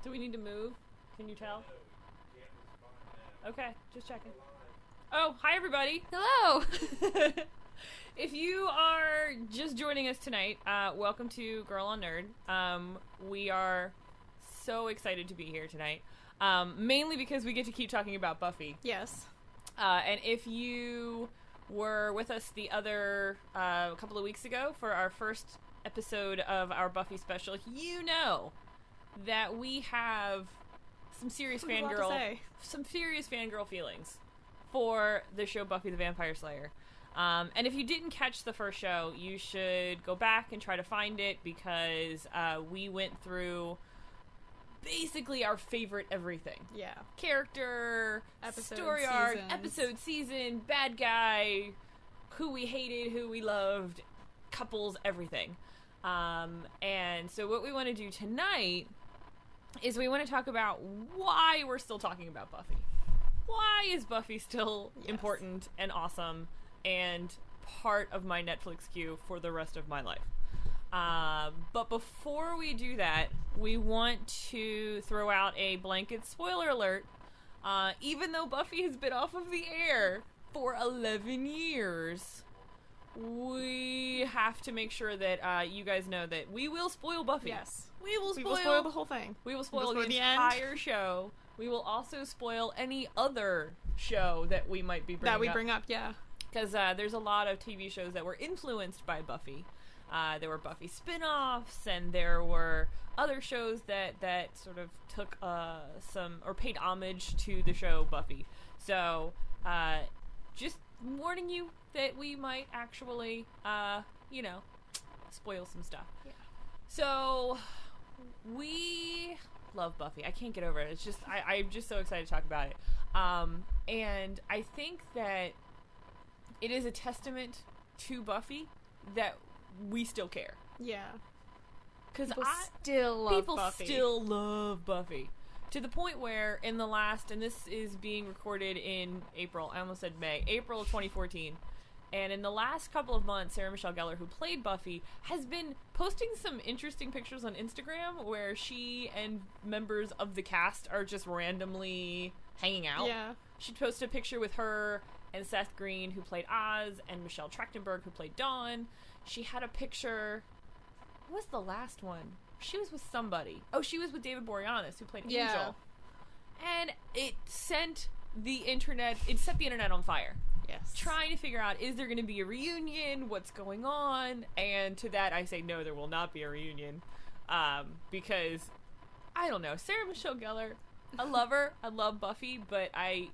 Do we need to move? Can you tell? Okay, just checking. Oh, hi everybody. Hello! If you are just joining us tonight, welcome to Girl on Nerd. We are so excited to be here tonight. Mainly because we get to keep talking about Buffy. Yes. And if you were with us the other couple of weeks ago for our first episode of our Buffy special, you know that we have some serious fangirl feelings for the show Buffy the Vampire Slayer. And if you didn't catch the first show, you should go back and try to find it because we went through basically our favorite everything. Yeah. Character, Episode, story arc, seasons. episode, season, bad guy, who we hated, who we loved, couples, everything. And so what we want to do tonight is we want to talk about why we're still talking about Buffy. Why is Buffy still important and awesome and part of my Netflix queue for the rest of my life? But before we do that, we want to throw out a blanket spoiler alert. Even though Buffy has been off of the air for 11 years, we have to make sure that you guys know that we will spoil Buffy. Yes. We will We will spoil the whole thing. We will spoil Before the the entire show. We will also spoil any other show that we might be bringing That we up. bring up, yeah. Because there's a lot of TV shows that were influenced by Buffy. There were Buffy spin-offs, and there were other shows that sort of took some, or paid homage to the show Buffy. So, just warning you that we might actually, spoil some stuff. Yeah. So, we love Buffy. I can't get over it. It's just, I'm just so excited to talk about it. And I think that it is a testament to Buffy that we still care. Yeah. Because People still love people Buffy. still love Buffy. To the point where in the last, and this is being recorded in April, I almost said May, April of 2014. And in the last couple of months, Sarah Michelle Gellar, who played Buffy, has been posting some interesting pictures on Instagram where she and members of the cast are just randomly hanging out. Yeah. She posted a picture with her and Seth Green, who played Oz, and Michelle Trachtenberg, who played Dawn. She had a picture. What was the last one? She was with somebody. Oh, she was with David Boreanaz, who played Angel. And it set the internet on fire. Yes. Trying to figure out, is there going to be a reunion? What's going on? And to that, I say, no, there will not be a reunion. Because, I don't know, Sarah Michelle Gellar, I love her. I love Buffy, but I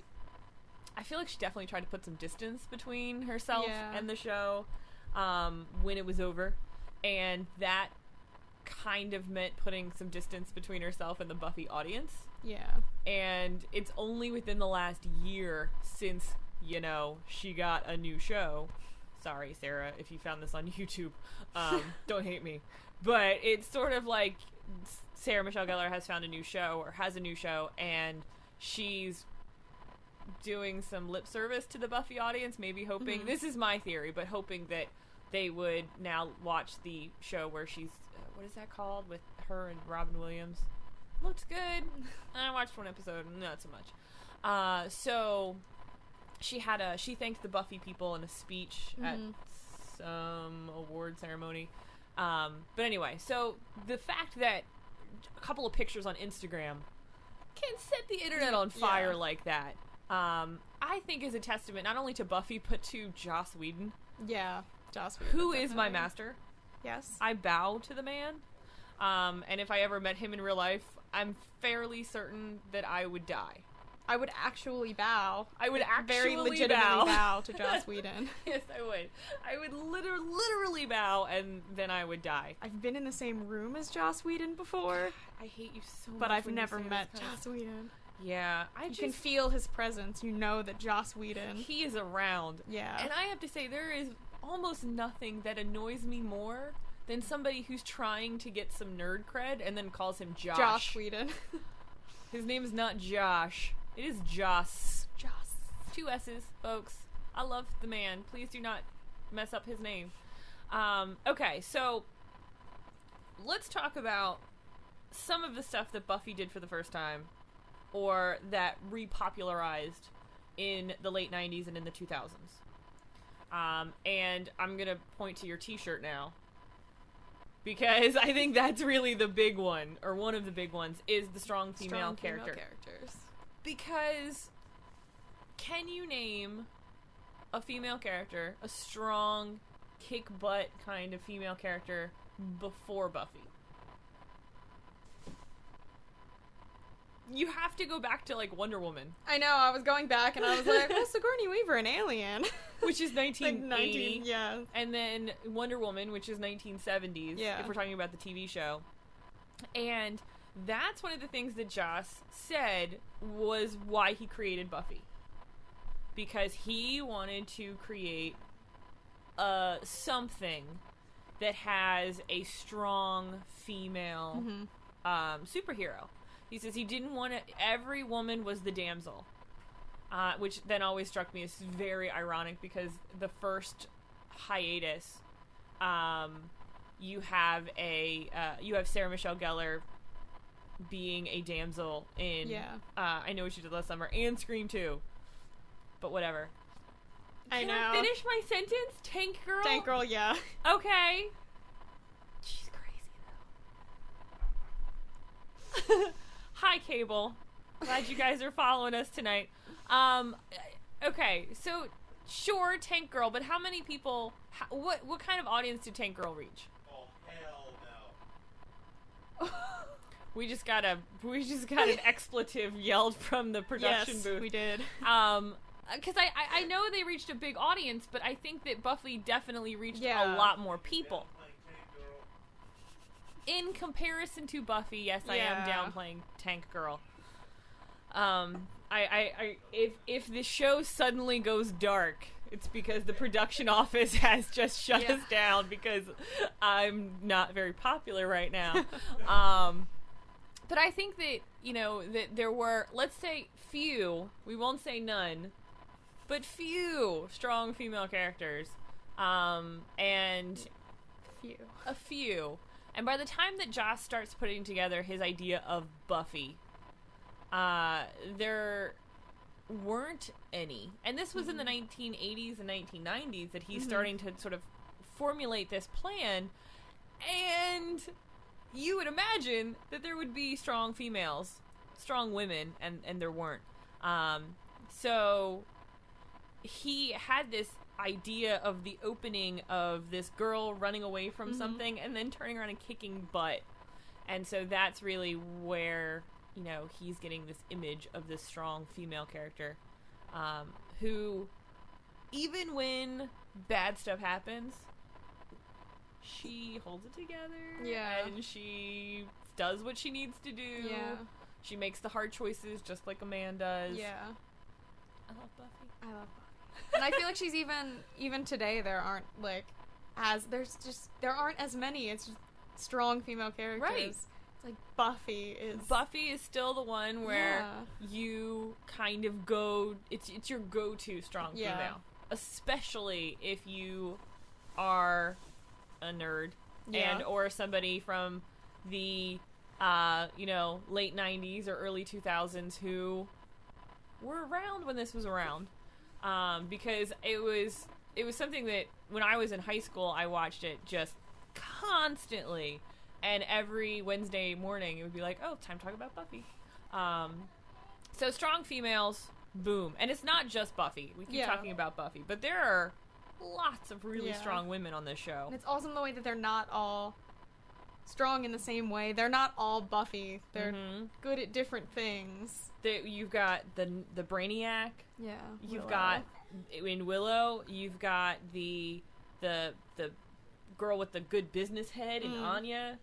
feel like she definitely tried to put some distance between herself and the show when it was over. And that kind of meant putting some distance between herself and the Buffy audience. Yeah. And it's only within the last year since, she got a new show. Sorry, Sarah, if you found this on YouTube. Don't hate me. But it's sort of like Sarah Michelle Gellar has found a new show, or has a new show, and she's doing some lip service to the Buffy audience, maybe hoping, this is my theory, but hoping that they would now watch the show where she's, what is that called, with her and Robin Williams? Looks good. I watched one episode, not so much. So she thanked the Buffy people in a speech at some award ceremony. But anyway, so the fact that a couple of pictures on Instagram can set the internet on fire like that, I think is a testament not only to Buffy, but to Joss Whedon. Yeah. Joss Whedon. Who is my master. Yes. I bow to the man. And if I ever met him in real life, I'm fairly certain that I would die. I would actually bow. I would actually very legitimately bow to Joss Whedon. Yes, I would. I would literally bow, and then I would die. I've been in the same room as Joss Whedon before, I hate you so much. but I've when you never say met this Joss Whedon. Yeah, You can feel his presence. You know that Joss Whedon. he is around. Yeah. And I have to say, there is almost nothing that annoys me more than somebody who's trying to get some nerd cred and then calls him Josh. Joss Whedon. His name is not Josh. It is Joss. Joss. 2 S's, folks. I love the man. Please do not mess up his name. Okay, so let's talk about some of the stuff that Buffy did for the first time, or that repopularized in the late 90s and in the 2000s. And I'm going to point to your t-shirt now, because I think that's really the big one, or one of the big ones, is the strong female character. Characters. Because can you name a female character, a strong, kick-butt kind of female character, before Buffy? You have to go back to, like, Wonder Woman. I know, I was going back and I was like, well, Sigourney Weaver, an alien. Which is 1980. Yeah. And then Wonder Woman, which is 1970s, if we're talking about the TV show. And that's one of the things that Joss said was why he created Buffy. Because he wanted to create something that has a strong female superhero. He says he didn't want to... Every woman was the damsel. Which then always struck me as very ironic, because the first hiatus, you have Sarah Michelle Gellar being a damsel in I Know What You Did Last Summer, and Scream 2. But whatever. Can I finish my sentence? Tank Girl? Tank Girl, yeah. Okay. She's crazy, though. Hi, Cable. Glad you guys are following us tonight. Okay, so sure, Tank Girl, but how many people? What kind of audience did Tank Girl reach? Oh, hell no! We just got an expletive yelled from the production booth. Yes, we did. Because I know they reached a big audience, but I think that Buffy definitely reached a lot more people. In comparison to Buffy, yes, I am downplaying Tank Girl. If the show suddenly goes dark, it's because the production office has just shut us down, because I'm not very popular right now. But I think that, that there were, let's say, few, we won't say none, but few strong female characters. And a few. And by the time that Joss starts putting together his idea of Buffy, there weren't any. And this was in the 1980s and 1990s that he's starting to sort of formulate this plan. And you would imagine that there would be strong females, strong women, and there weren't. So he had this idea of the opening of this girl running away from something and then turning around and kicking butt. And so that's really where, he's getting this image of this strong female character, who, even when bad stuff happens, she holds it together. Yeah. And she does what she needs to do. Yeah. She makes the hard choices just like a man does. Yeah. I love Buffy. And I feel like she's even today, there aren't there aren't as many. It's just strong female characters. Right. It's like Buffy is still the one where you kind of go, it's your go-to strong female. Especially if you are a nerd and or somebody from the late 90s or early 2000s who were around when this was around. Because it was something that when I was in high school, I watched it just constantly, and every Wednesday morning it would be like, oh, time to talk about Buffy. So strong females, boom. And it's not just Buffy. We keep talking about Buffy, but there are lots of really strong women on this show. And it's awesome the way that they're not all strong in the same way. They're not all Buffy. They're good at different things. You've got the Brainiac. Yeah. You've got in Willow. You've got the girl with the good business head in Anya,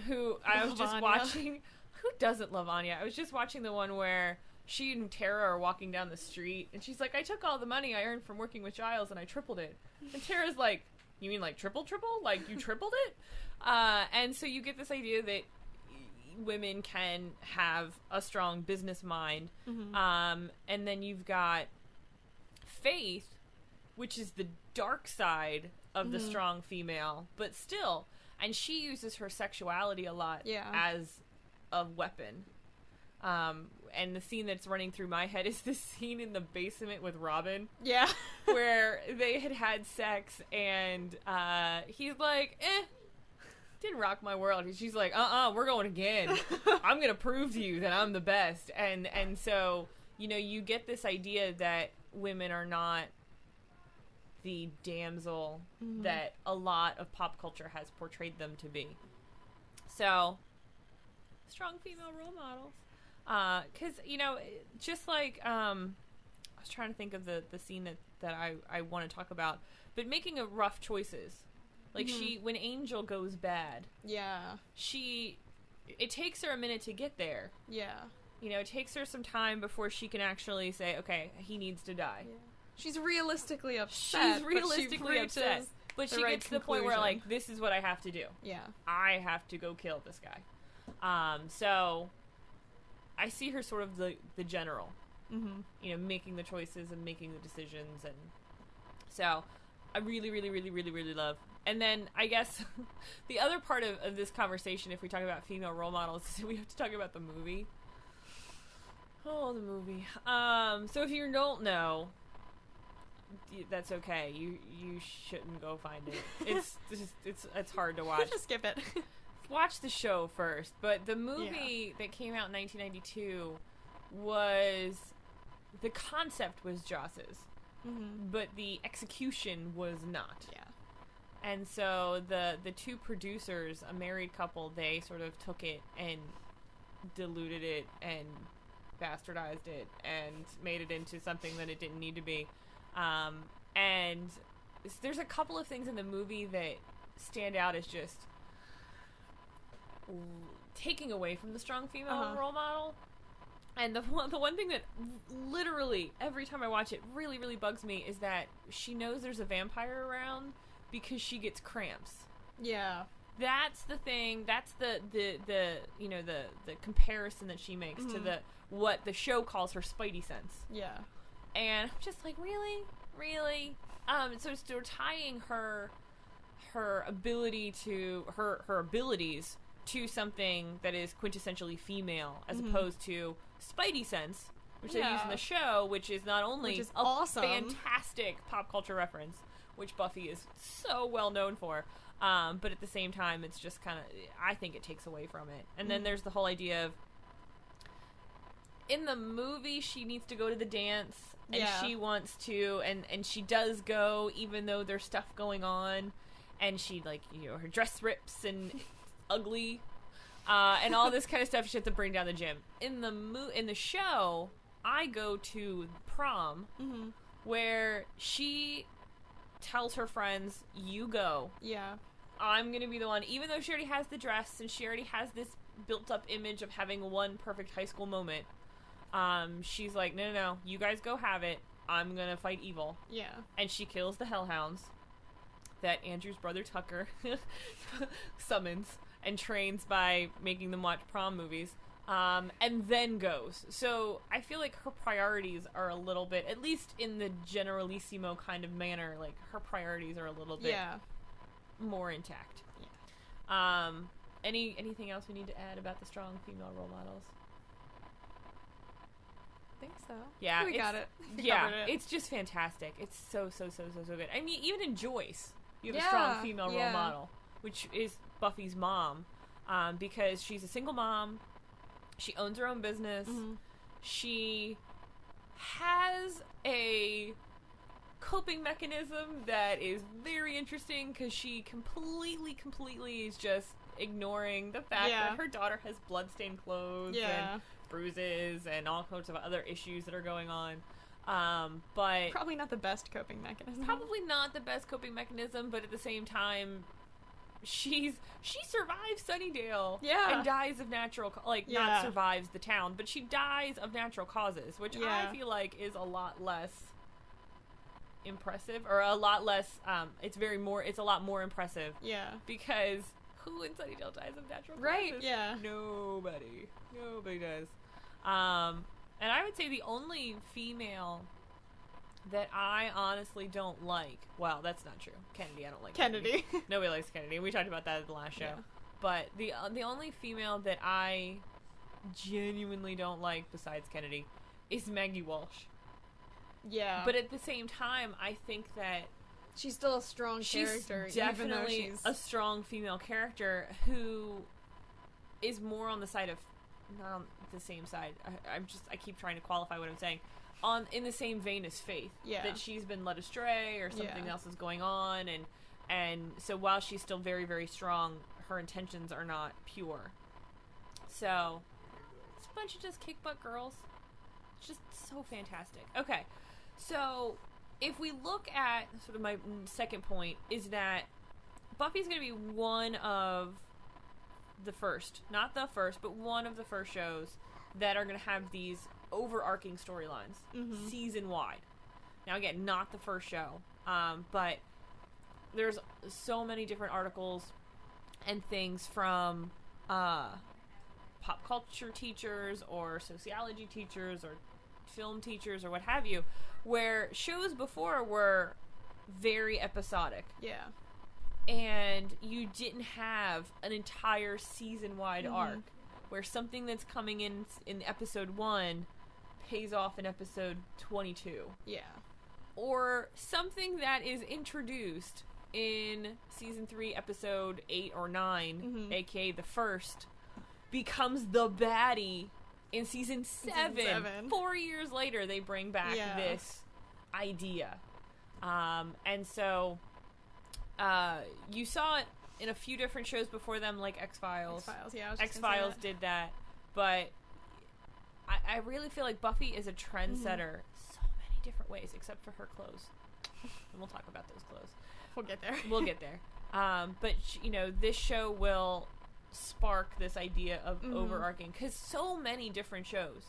who I was just watching. Who doesn't love Anya? I was just watching the one where she and Tara are walking down the street, and she's like, "I took all the money I earned from working with Giles, and I tripled it." And Tara's like, "You mean like triple? Like you tripled it?" And so you get this idea that women can have a strong business mind. And then you've got Faith, which is the dark side of the strong female, but still. And she uses her sexuality a lot as a weapon. And the scene that's running through my head is this scene in the basement with Robin. Yeah. Where they had sex, and he's like, didn't rock my world. And she's like, we're going again. I'm going to prove to you that I'm the best. And so, you know, you get this idea that women are not the damsel that a lot of pop culture has portrayed them to be. So, strong female role models. Because, you know, just like, I was trying to think of the scene that I want to talk about, but making rough choices. Like, when Angel goes bad. Yeah. It takes her a minute to get there. Yeah. You know, it takes her some time before she can actually say, okay, he needs to die. Yeah. She's realistically upset. Upset. But she gets to the point where, like, this is what I have to do. Yeah. I have to go kill this guy. So, I see her sort of the general. You know, making the choices and making the decisions. And so, I really, really, really, really, really love. And then, I guess, the other part of this conversation, if we talk about female role models, is we have to talk about the movie. Oh, the movie. So if you don't know, that's okay. You shouldn't go find it. It's hard to watch. Just skip it. Watch the show first. But the movie that came out in 1992 was, the concept was Joss's, but the execution was not. Yeah. And so the two producers, a married couple, they sort of took it and diluted it and bastardized it and made it into something that it didn't need to be. And there's a couple of things in the movie that stand out as just taking away from the strong female role model. And the one thing that literally every time I watch it really, really bugs me is that she knows there's a vampire around because she gets cramps. Yeah. That's the thing. That's the you know, the comparison that she makes to what the show calls her spidey sense. Yeah. And I'm just like, really? So we're tying her ability to her abilities to something that is quintessentially female, as opposed to spidey sense, which they use in the show, which is not only a awesome, fantastic pop culture reference, which Buffy is so well known for, but at the same time, it's just kind of, I think it takes away from it. And then there's the whole idea of, in the movie, she needs to go to the dance, and she wants to, and she does go, even though there's stuff going on, and she, like, you know, her dress rips and ugly, and all this kind of stuff she has to bring down the gym. In the show, I go to prom, where she tells her friends, you go. Yeah. I'm gonna be the one, even though she already has the dress, and she already has this built-up image of having one perfect high school moment. She's like, no, you guys go have it. I'm gonna fight evil. Yeah. And she kills the Hellhounds that Andrew's brother Tucker summons and trains by making them watch prom movies, and then goes. So I feel like her priorities are a little bit, at least in the generalissimo kind of manner, like her priorities are a little bit more intact. Yeah. Anything else we need to add about the strong female role models? I think so. Yeah, we got it. It's just fantastic. It's so good. I mean, even in Joyce, you have a strong female role model, which is Buffy's mom, because she's a single mom. She owns her own business. She has a coping mechanism that is very interesting, because she completely is just ignoring the fact that her daughter has bloodstained clothes and bruises and all sorts of other issues that are going on. But probably not the best coping mechanism. But at the same time, she survives Sunnydale and dies of natural not survives the town, but she dies of natural causes, which I feel like is a lot less impressive, or a lot less it's a lot more impressive, because who in Sunnydale dies of natural causes? Nobody does. And I would say the only female that I honestly don't like. Well, that's not true. Kennedy, I don't like Kennedy. Nobody likes Kennedy. We talked about that at the last show. Yeah. But the only female that I genuinely don't like besides Kennedy is Maggie Walsh. Yeah. But at the same time, I think that she's still a strong character. She's definitely a strong female character who is more on the side of, not on the same side. I keep trying to qualify what I'm saying. In the same vein as Faith. Yeah. That she's been led astray or something else is going on, and so while she's still very, very strong, her intentions are not pure. So it's a bunch of just kick butt girls. It's just so fantastic. Okay. So, if we look at sort of my second point, is that Buffy's going to be one of the first, not the first, but one of the first shows that are going to have these overarching storylines, season-wide. Now, again, not the first show, but there's so many different articles and things from pop culture teachers or sociology teachers or film teachers or what have you, where shows before were very episodic. Yeah. And you didn't have an entire season-wide arc where something that's coming in episode 1 pays off in episode 22. Yeah. Or something that is introduced in season 3, episode 8 or 9, aka the first, becomes the baddie in season 7. 4 years later, they bring back this idea. And so you saw it in a few different shows before them, like X-Files. X-Files, yeah. X-Files did that. But I really feel like Buffy is a trendsetter so many different ways, except for her clothes. And we'll talk about those clothes. We'll get there. We'll get there. But, this show will spark this idea of overarching, because so many different shows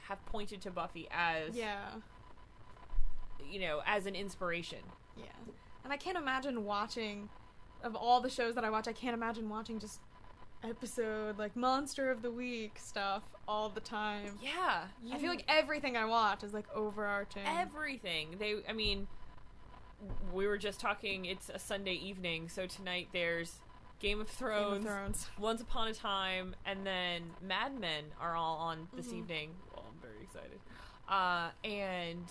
have pointed to Buffy as as an inspiration. Yeah. And I can't imagine watching, of all the shows that I watch, I can't imagine watching just episode, like, Monster of the Week stuff all the time. Yeah. I feel like everything I watch is, like, overarching. Everything. We were just talking, it's a Sunday evening, so tonight there's Game of Thrones, Once Upon a Time, and then Mad Men are all on this evening. Well, I'm very excited. And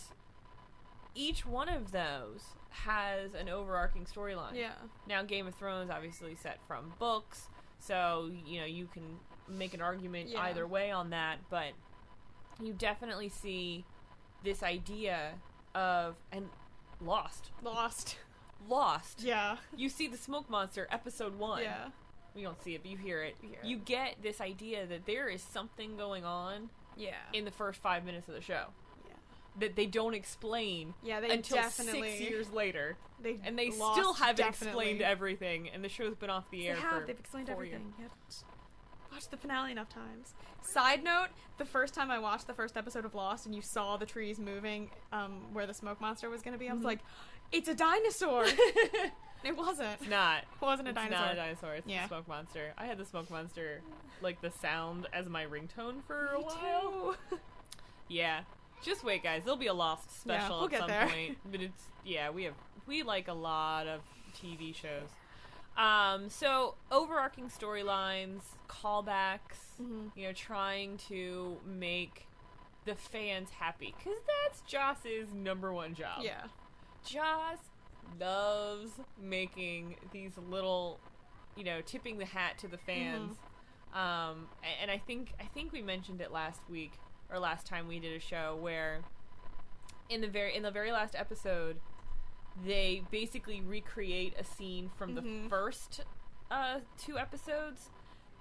each one of those has an overarching storyline. Yeah. Now, Game of Thrones obviously set from books, so, you can make an argument either way on that, but you definitely see this idea of, and Lost. Yeah. You see the smoke monster, episode 1. Yeah. We don't see it, but you hear it. You get this idea that there is something going on in the first 5 minutes of the show. Yeah. That they don't explain until 6 years later. They still haven't explained everything, and the show's been off the air for They've explained 4 everything. years. Watched the finale enough times. Side note, the first time I watched the first episode of Lost and you saw the trees moving where the smoke monster was going to be, I was like, it's a dinosaur! It wasn't. It's not. It wasn't a dinosaur. It's not a dinosaur. It's the smoke monster. I had the smoke monster, like, the sound as my ringtone for a while. Too. Yeah. Just wait, guys. There'll be a Lost special at some point. But we like a lot of TV shows. So overarching storylines, callbacks, trying to make the fans happy, because that's Joss's number one job. Yeah. Joss loves making these little, tipping the hat to the fans. And I think we mentioned it last week or last time we did a show where in the very last episode they basically recreate a scene from the first 2 episodes.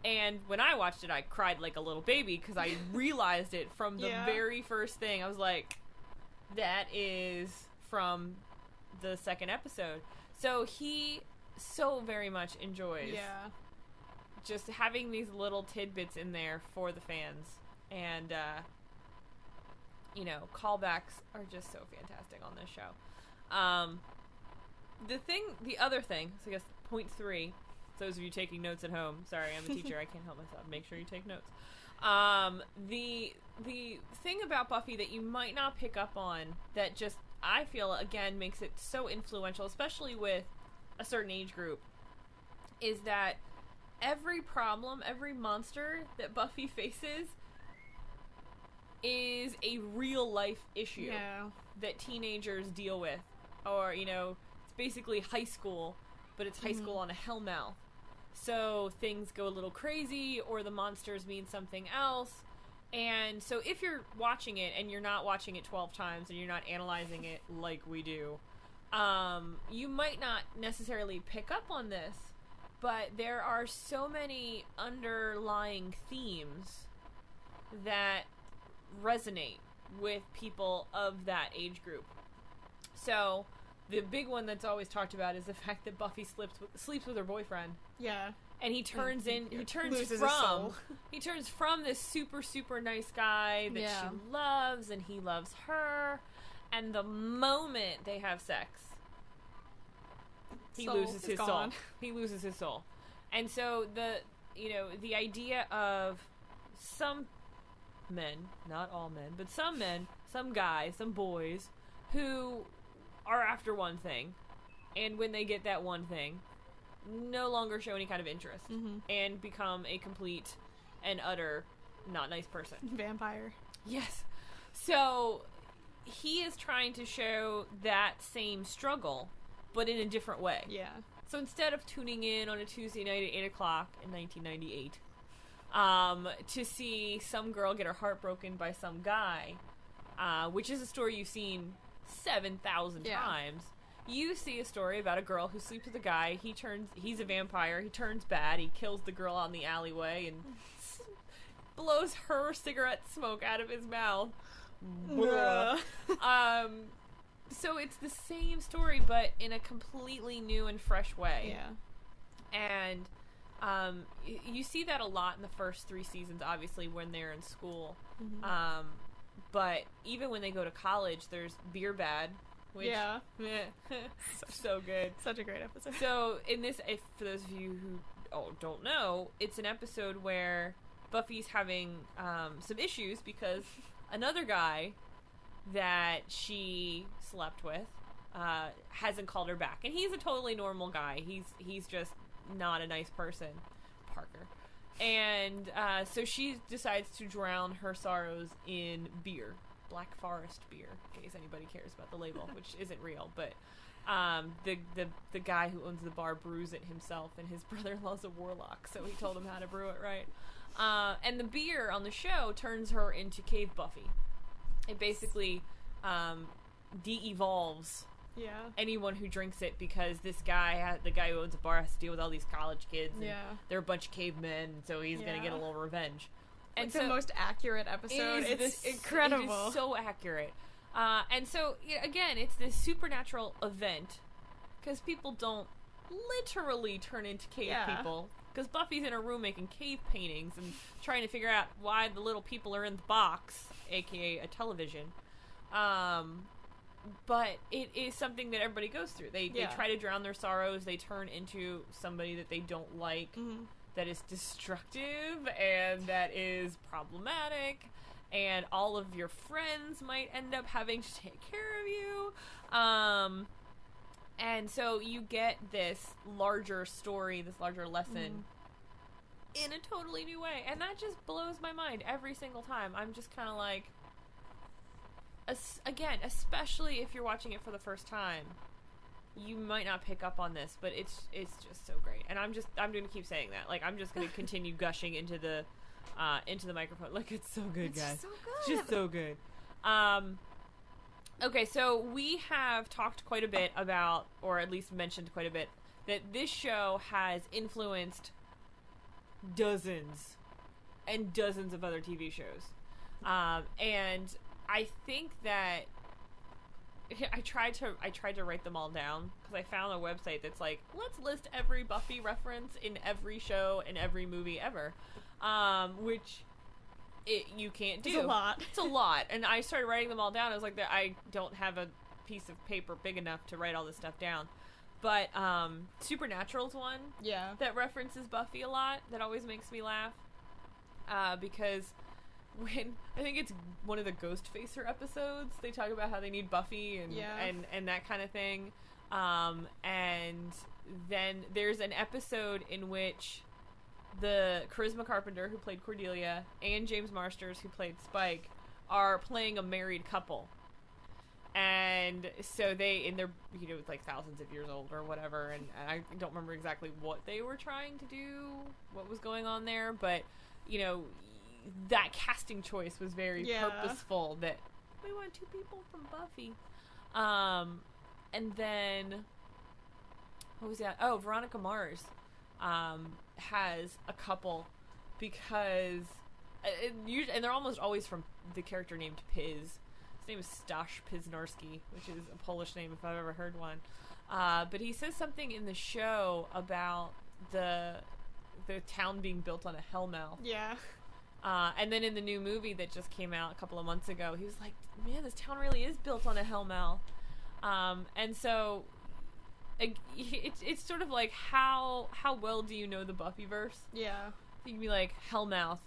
And when I watched it, I cried like a little baby because I realized it from the very first thing. I was like, that is from the second episode. So he so very much enjoys just having these little tidbits in there for the fans. And, callbacks are just so fantastic on this show. The other thing, so I guess point 3, those of you taking notes at home, sorry, I'm a teacher, I can't help myself, make sure you take notes. The thing about Buffy that you might not pick up on that just, I feel, again, makes it so influential, especially with a certain age group, is that every problem, every monster that Buffy faces is a real life issue that teenagers deal with. Or, you know, it's basically high school, but it's high school on a hellmouth. So things go a little crazy, or the monsters mean something else. And so if you're watching it and you're not watching it 12 times and you're not analyzing it like we do, you might not necessarily pick up on this, but there are so many underlying themes that resonate with people of that age group. So the big one that's always talked about is the fact that Buffy sleeps with her boyfriend. Yeah. And he turns from this super, super nice guy that she loves, and he loves her, and the moment they have sex, he loses his soul. He loses his soul. And so the idea of some men, not all men, but some men, some guys, some boys, who are after one thing, and when they get that one thing, no longer show any kind of interest and become a complete and utter not nice person. Vampire. Yes. So he is trying to show that same struggle, but in a different way. Yeah. So instead of tuning in on a Tuesday night at 8 o'clock in 1998 to see some girl get her heart broken by some guy, which is a story you've seen 7,000 times, you see a story about a girl who sleeps with a guy. He's a vampire. He turns bad. He kills the girl out in the alleyway and blows her cigarette smoke out of his mouth. So it's the same story, but in a completely new and fresh way. Yeah. And you see that a lot in the first 3 seasons, obviously, when they're in school. But even when they go to college, there's Beer Bad. Which, so good. Such a great episode. So, in this, for those of you who don't know, it's an episode where Buffy's having some issues because another guy that she slept with hasn't called her back. And he's a totally normal guy. He's just not a nice person, Parker. And so she decides to drown her sorrows in beer. Black Forest beer, in case anybody cares about the label, which isn't real, but the guy who owns the bar brews it himself, and his brother-in-law's a warlock, so he told him how to brew it right. And the beer on the show turns her into Cave Buffy. It basically de-evolves anyone who drinks it, because this guy, the guy who owns a bar, has to deal with all these college kids, and they're a bunch of cavemen, so he's gonna get a little revenge. And so, the most accurate episode. It's incredible. It is so accurate. And so, again, it's this supernatural event, because people don't literally turn into cave people. Because Buffy's in her room making cave paintings and trying to figure out why the little people are in the box, aka a television. But it is something that everybody goes through. They try to drown their sorrows. They turn into somebody that they don't like. That is destructive and that is problematic, and all of your friends might end up having to take care of you. And so you get this larger story, this larger lesson in a totally new way, and that just blows my mind every single time. I'm just kind of like, again, especially if you're watching it for the first time, you might not pick up on this, but it's just so great. And I'm going to keep saying that. Like, I'm just going to continue gushing into the microphone. Like, it's so good, guys. Just so good. It's just so good. Okay, so we have talked quite a bit about, or at least mentioned quite a bit, that this show has influenced dozens and dozens of other TV shows. And I think that I tried to write them all down, because I found a website that's like, let's list every Buffy reference in every show and every movie ever, which you can't do. It's a lot. It's a lot. And I started writing them all down. I was like, I don't have a piece of paper big enough to write all this stuff down. But Supernatural's one that references Buffy a lot, that always makes me laugh. because when I think it's one of the Ghostfacer episodes, they talk about how they need Buffy and that kind of thing. And then there's an episode in which the Charisma Carpenter, who played Cordelia, and James Marsters, who played Spike, are playing a married couple. And so they're, like thousands of years old or whatever, and I don't remember exactly what they were trying to do, what was going on there, but, that casting choice was very purposeful, that we want 2 people from Buffy. And then, what was that? Oh, Veronica Mars has a couple, because, and they're almost always from the character named Piz. His name is Stash Piznarski, which is a Polish name if I've ever heard one. But he says something in the show about the town being built on a hellmouth. Yeah. And then in the new movie that just came out a couple of months ago, he was like, man, this town really is built on a hellmouth. And so it's sort of like, how well do you know the Buffyverse? Yeah. You can be like, hellmouth.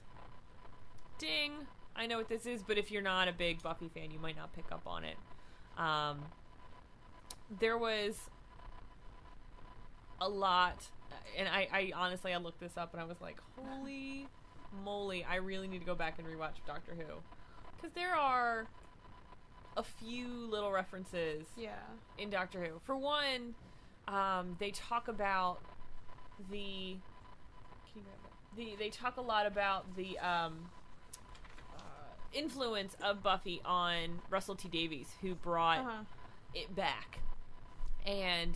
Ding. I know what this is, but if you're not a big Buffy fan, you might not pick up on it. There was a lot, and I honestly, I looked this up and I was like, holy moly, I really need to go back and rewatch Doctor Who. Because there are a few little references in Doctor Who. For one, they talk about they talk a lot about the influence of Buffy on Russell T Davies, who brought it back. And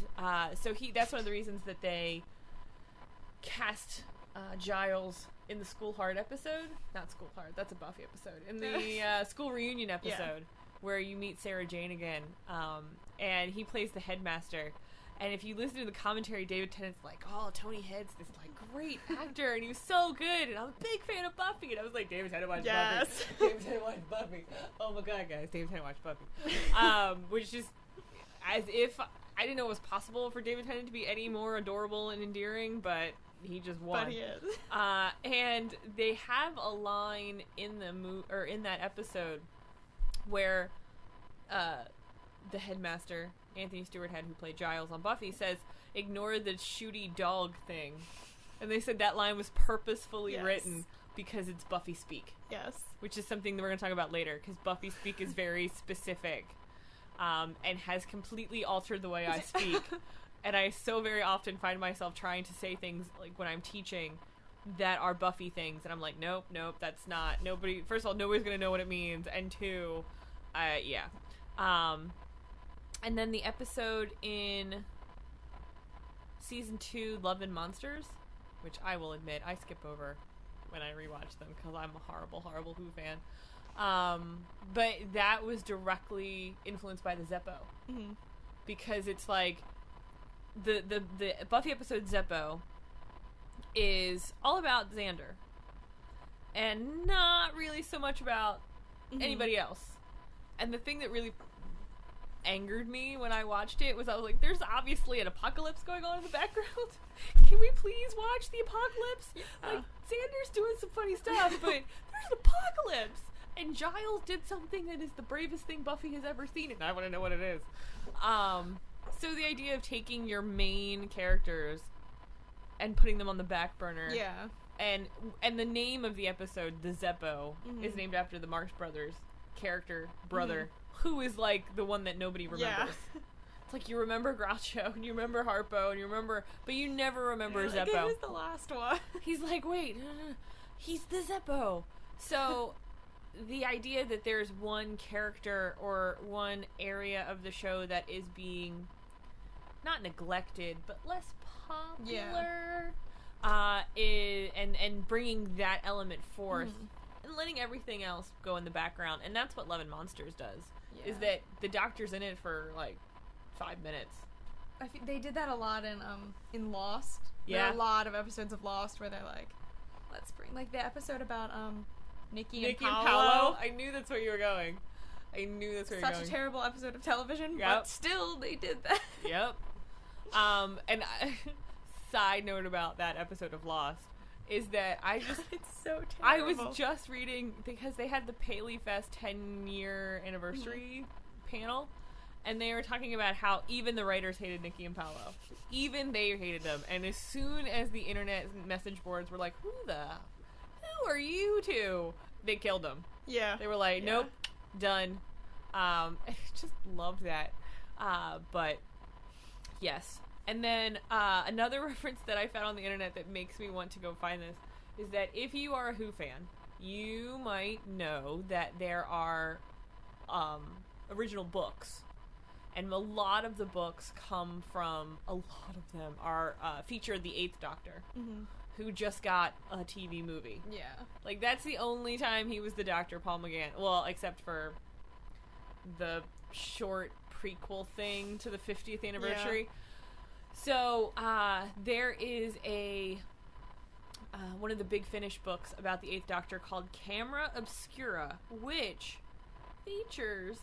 so that's one of the reasons that they cast Giles in the School Hard episode. Not School Hard, that's a Buffy episode. In the School Reunion episode, where you meet Sarah Jane again. And he plays the headmaster. And if you listen to the commentary, David Tennant's like, oh, Tony Head's this like great actor, and he was so good, and I'm a big fan of Buffy. And I was like, David Tennant watched Buffy. David Tennant watched Buffy. Oh my god, guys, David Tennant watched Buffy. Which is as if I didn't know it was possible for David Tennant to be any more adorable and endearing, but he just won. But he is. And they have a line in the in that episode where the headmaster, Anthony Stewart Head, who played Giles on Buffy, says, ignore the shooty dog thing. And they said that line was purposefully written because it's Buffy speak. Yes. Which is something that we're going to talk about later, because Buffy speak is very specific and has completely altered the way I speak. And I so very often find myself trying to say things, like when I'm teaching, that are Buffy things. And I'm like, nope, that's not. First of all, nobody's going to know what it means. And two, and then the episode in season 2, Love and Monsters, which I will admit I skip over when I rewatch them because I'm a horrible, horrible Who fan. But that was directly influenced by the Zeppo. Mm-hmm. Because it's like the Buffy episode Zeppo is all about Xander and not really so much about anybody else. And the thing that really angered me when I watched it was I was like, there's obviously an apocalypse going on in the background. Can we please watch the apocalypse? Like, Xander's doing some funny stuff, but there's an apocalypse. And Giles did something that is the bravest thing Buffy has ever seen, and I want to know what it is. So the idea of taking your main characters and putting them on the back burner. Yeah. And the name of the episode, the Zeppo, is named after the Marx Brothers character, brother, who is like the one that nobody remembers. Yeah. It's like you remember Groucho, and you remember Harpo, and you remember, but you never remember Zeppo. Like, who's the last one? He's like, wait, he's the Zeppo. So the idea that there's one character or one area of the show that is being not neglected, but less popular, and bringing that element forth and letting everything else go in the background. And that's what Love and Monsters does, is that the Doctor's in it for like 5 minutes. I think they did that a lot in Lost. There are a lot of episodes of Lost where they're like, let's bring, like the episode about Nikki and Paolo. I knew that's where you were going. Such a terrible episode of television, but still they did that. Yep. And side note about that episode of Lost, is that I just it's so terrible. I was just reading because they had the Paley Fest 10-year anniversary panel, and they were talking about how even the writers hated Nikki and Paolo. Even they hated them. And as soon as the internet message boards were like, who are you two? They killed them. Yeah. They were like, nope, done. I just loved that. But yes. And then another reference that I found on the internet that makes me want to go find this is that if you are a Who fan, you might know that there are original books. And a lot of the books come from, a lot of them are feature the 8th Doctor, who just got a TV movie. Yeah. Like, that's the only time he was the Doctor, Paul McGann. Well, except for the short prequel thing to the 50th anniversary. Yeah. So, there is one of the Big Finish books about the 8th Doctor called Camera Obscura, which features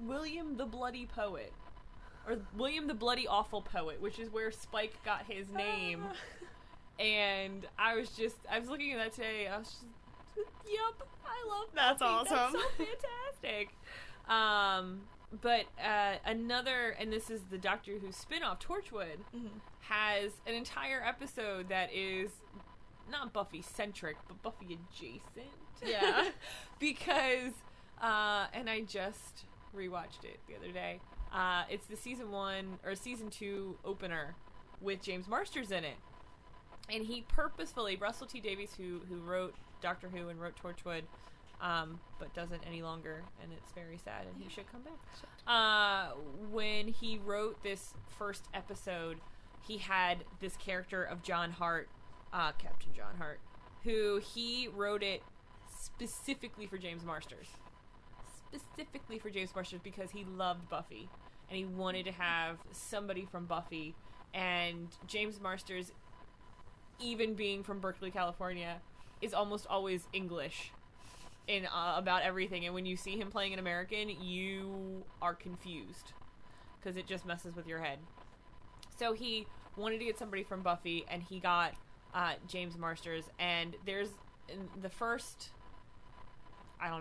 William the Bloody Poet, or William the Bloody Awful Poet, which is where Spike got his name. And I was looking at that today. I was just, yep, I love that. That's awesome. That's so fantastic. But another, and this is the Doctor Who spin-off, Torchwood, has an entire episode that is not Buffy-centric, but Buffy-adjacent. Yeah. Because, and I just rewatched it the other day. It's the season 2 opener with James Marsters in it. And he purposefully, Russell T Davies, who wrote Doctor Who and wrote Torchwood, but doesn't any longer, and it's very sad, and he should come back. When he wrote this first episode, he had this character of John Hart, Captain John Hart, who he wrote it specifically for James Marsters. Specifically for James Marsters because he loved Buffy, and he wanted to have somebody from Buffy, and James Marsters, even being from Berkeley, California, is almost always English in about everything, and when you see him playing an American, you are confused because it just messes with your head. So he wanted to get somebody from Buffy, and he got James Marsters, and there's in the first, I don't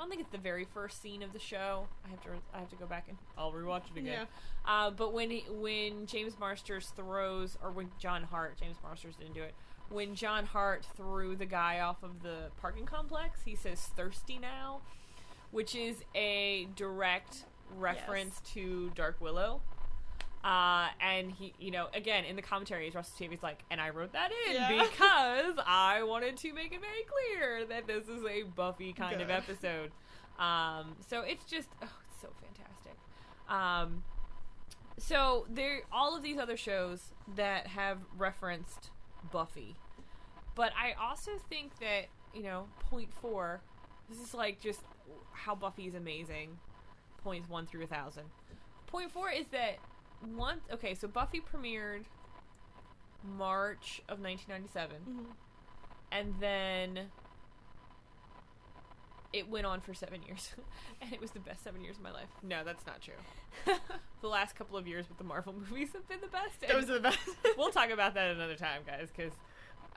think it's the very first scene of the show. I have to go back and I'll rewatch it again. Yeah. But when James Marsters throws, or when John Hart, James Marsters didn't do it, when John Hart threw the guy off of the parking complex, he says "thirsty now," which is a direct reference to Dark Willow. And he, again, in the commentaries, Russell T Davies like, and I wrote that in because I wanted to make it very clear that this is a Buffy kind of episode. So it's just, it's so fantastic. So there, all of these other shows that have referenced Buffy, but I also think that, point 4, this is like just how Buffy is amazing, points 1 through 1,000. Point 4 is that so Buffy premiered March of 1997, and then it went on for 7 years, and it was the best 7 years of my life. No, that's not true. The last couple of years with the Marvel movies have been the best. Those are the best. We'll talk about that another time, guys, because,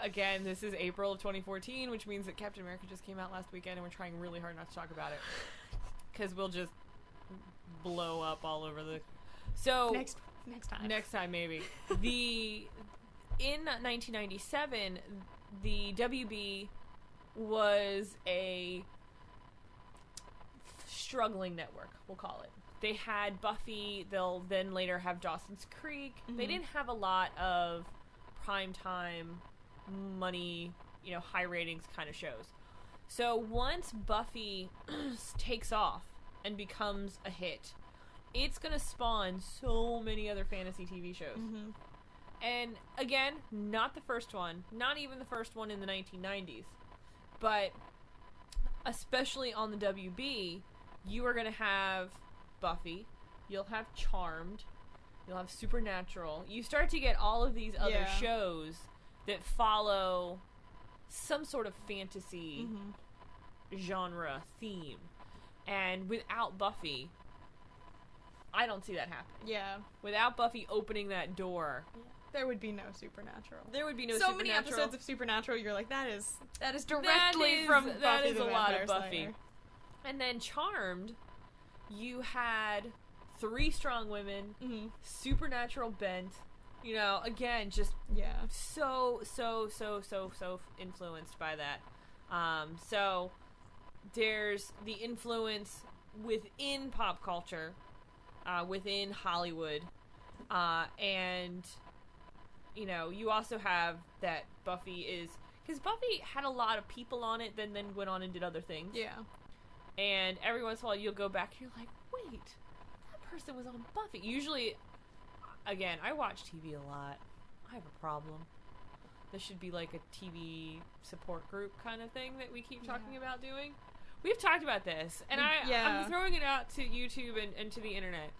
again, this is April of 2014, which means that Captain America just came out last weekend, and we're trying really hard not to talk about it, because we'll just blow up all over the... So next time maybe. In 1997, the WB was a struggling network, we'll call it. They had Buffy, they'll then later have Dawson's Creek. They didn't have a lot of primetime money, high ratings kind of shows. So once Buffy takes off and becomes a hit, it's going to spawn so many other fantasy TV shows. And again, not the first one, not even the first one in the 1990s, but especially on the WB, you are going to have Buffy, you'll have Charmed, you'll have Supernatural. You start to get all of these other shows that follow some sort of fantasy genre theme. And without Buffy, I don't see that happening. Yeah. Without Buffy opening that door, there would be no Supernatural. There would be no so Supernatural. Many episodes of Supernatural, you're like, that is directly from Buffy that is the a lot Vampire of Buffy. Slayer. And then Charmed, you had 3 strong women, supernatural bent. You know, again, just so influenced by that. So there's the influence within pop culture, within Hollywood, and you know, you also have that Buffy is, because Buffy had a lot of people on it, then went on and did other things. Yeah. And every once in a while you'll go back and you're like, wait, that person was on Buffy. Usually, again, I watch TV a lot. I have a problem. This should be like a TV support group kind of thing that we keep talking about doing. We've talked about this, and I'm throwing it out to YouTube and to the internet.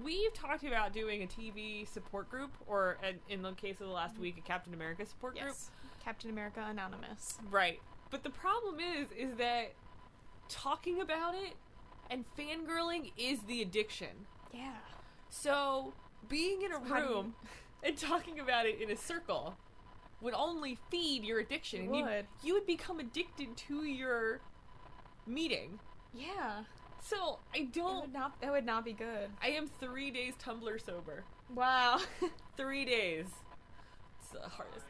We've talked about doing a TV support group, or in the case of the last week, a Captain America support group. Captain America Anonymous. Right. But the problem is that talking about it and fangirling is the addiction. Yeah. So being in a room and talking about it in a circle would only feed your addiction. You would become addicted to your meeting. Yeah. So I don't. It would not be good. I am 3 days Tumblr sober. Wow. 3 days. It's the hardest.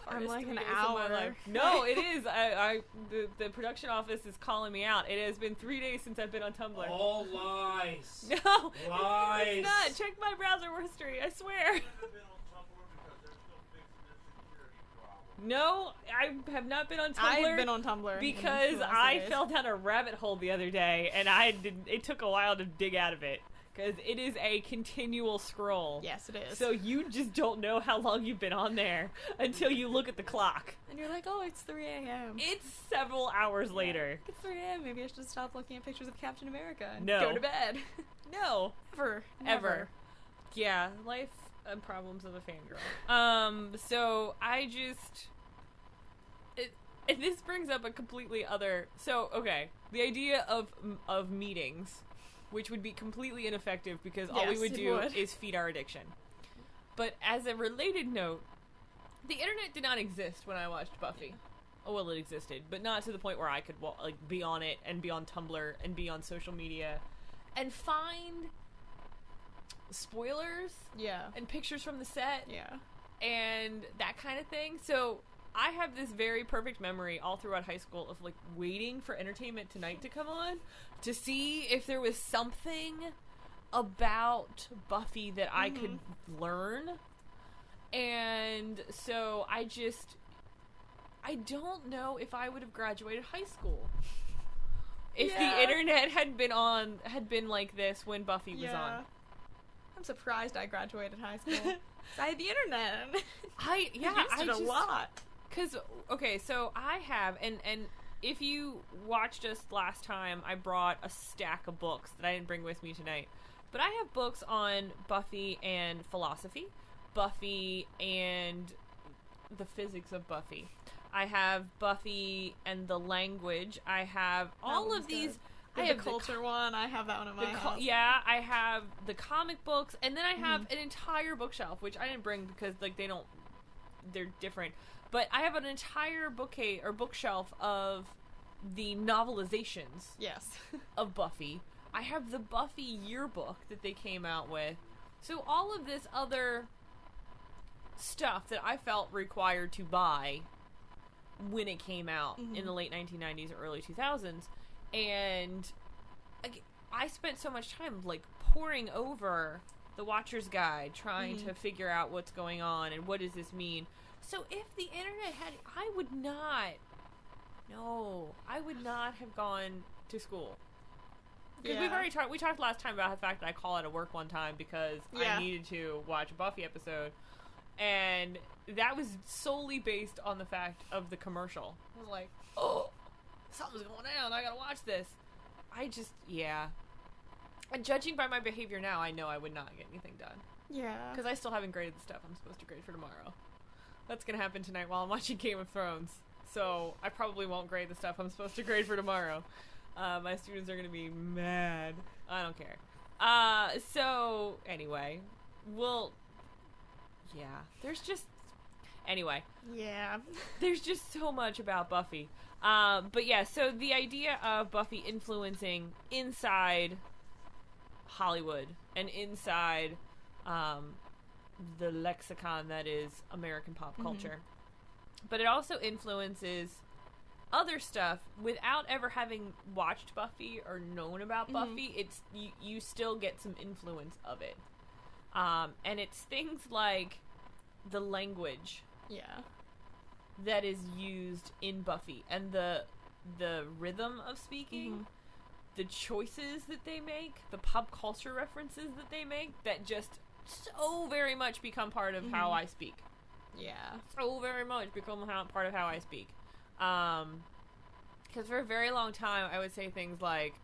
I'm like an hour. No, it is. The production office is calling me out. It has been 3 days since I've been on Tumblr. All lies. No, lies. It's not. Check my browser history. I swear. No, I have not been on Tumblr. I've been on Tumblr because I fell down a rabbit hole the other day, and it took a while to dig out of it. Because it is a continual scroll. Yes, it is. So you just don't know how long you've been on there until you look at the clock. And you're like, oh, it's 3 a.m. It's several hours later. It's 3 a.m. Maybe I should stop looking at pictures of Captain America and go to bed. No. Ever. Yeah, life and problems of a fangirl. So I just... And this brings up a completely other... So, okay. The idea of meetings... which would be completely ineffective because all we would do is feed our addiction. But as a related note, the internet did not exist when I watched Buffy. Oh, well, it existed, but not to the point where I could be on it and be on Tumblr and be on social media and find spoilers and pictures from the set and that kind of thing. So I have this very perfect memory all throughout high school of waiting for Entertainment Tonight to come on to see if there was something about Buffy that I could learn. And so I don't know if I would have graduated high school if the internet had been like this when Buffy was on. I'm surprised I graduated high school. I had the internet. I used it a lot. Because, okay, so I have, and if you watched us last time, I brought a stack of books that I didn't bring with me tonight. But I have books on Buffy and philosophy, Buffy and the physics of Buffy. I have Buffy and the language. I have all of these. I have the culture one. I have that one in my house. Yeah, I have the comic books, and then I have an entire bookshelf, which I didn't bring because they're different. But I have an entire bookshelf of the novelizations of Buffy. I have the Buffy yearbook that they came out with. So all of this other stuff that I felt required to buy when it came out in the late 1990s or early 2000s. And I spent so much time poring over the Watcher's Guide, trying to figure out what's going on and what does this mean. So if the internet I would not have gone to school. Because we talked last time about the fact that I called out of work one time because I needed to watch a Buffy episode. And that was solely based on the fact of the commercial. I was like, oh, something's going down. I gotta watch this. And judging by my behavior now, I know I would not get anything done. Yeah. Because I still haven't graded the stuff I'm supposed to grade for tomorrow. That's gonna happen tonight while I'm watching Game of Thrones. So I probably won't grade the stuff I'm supposed to grade for tomorrow. My students are gonna be mad. I don't care. So anyway, there's just there's just so much about Buffy. But yeah, so the idea of Buffy influencing inside Hollywood and inside the lexicon that is American pop culture. But it also influences other stuff without ever having watched Buffy or known about Buffy. It's you still get some influence of it. And it's things like the language that is used in Buffy and the rhythm of speaking, the choices that they make, the pop culture references that they make that just so very much become part of how I speak. Yeah. So very much become part of how I speak. Because for a very long time I would say things like,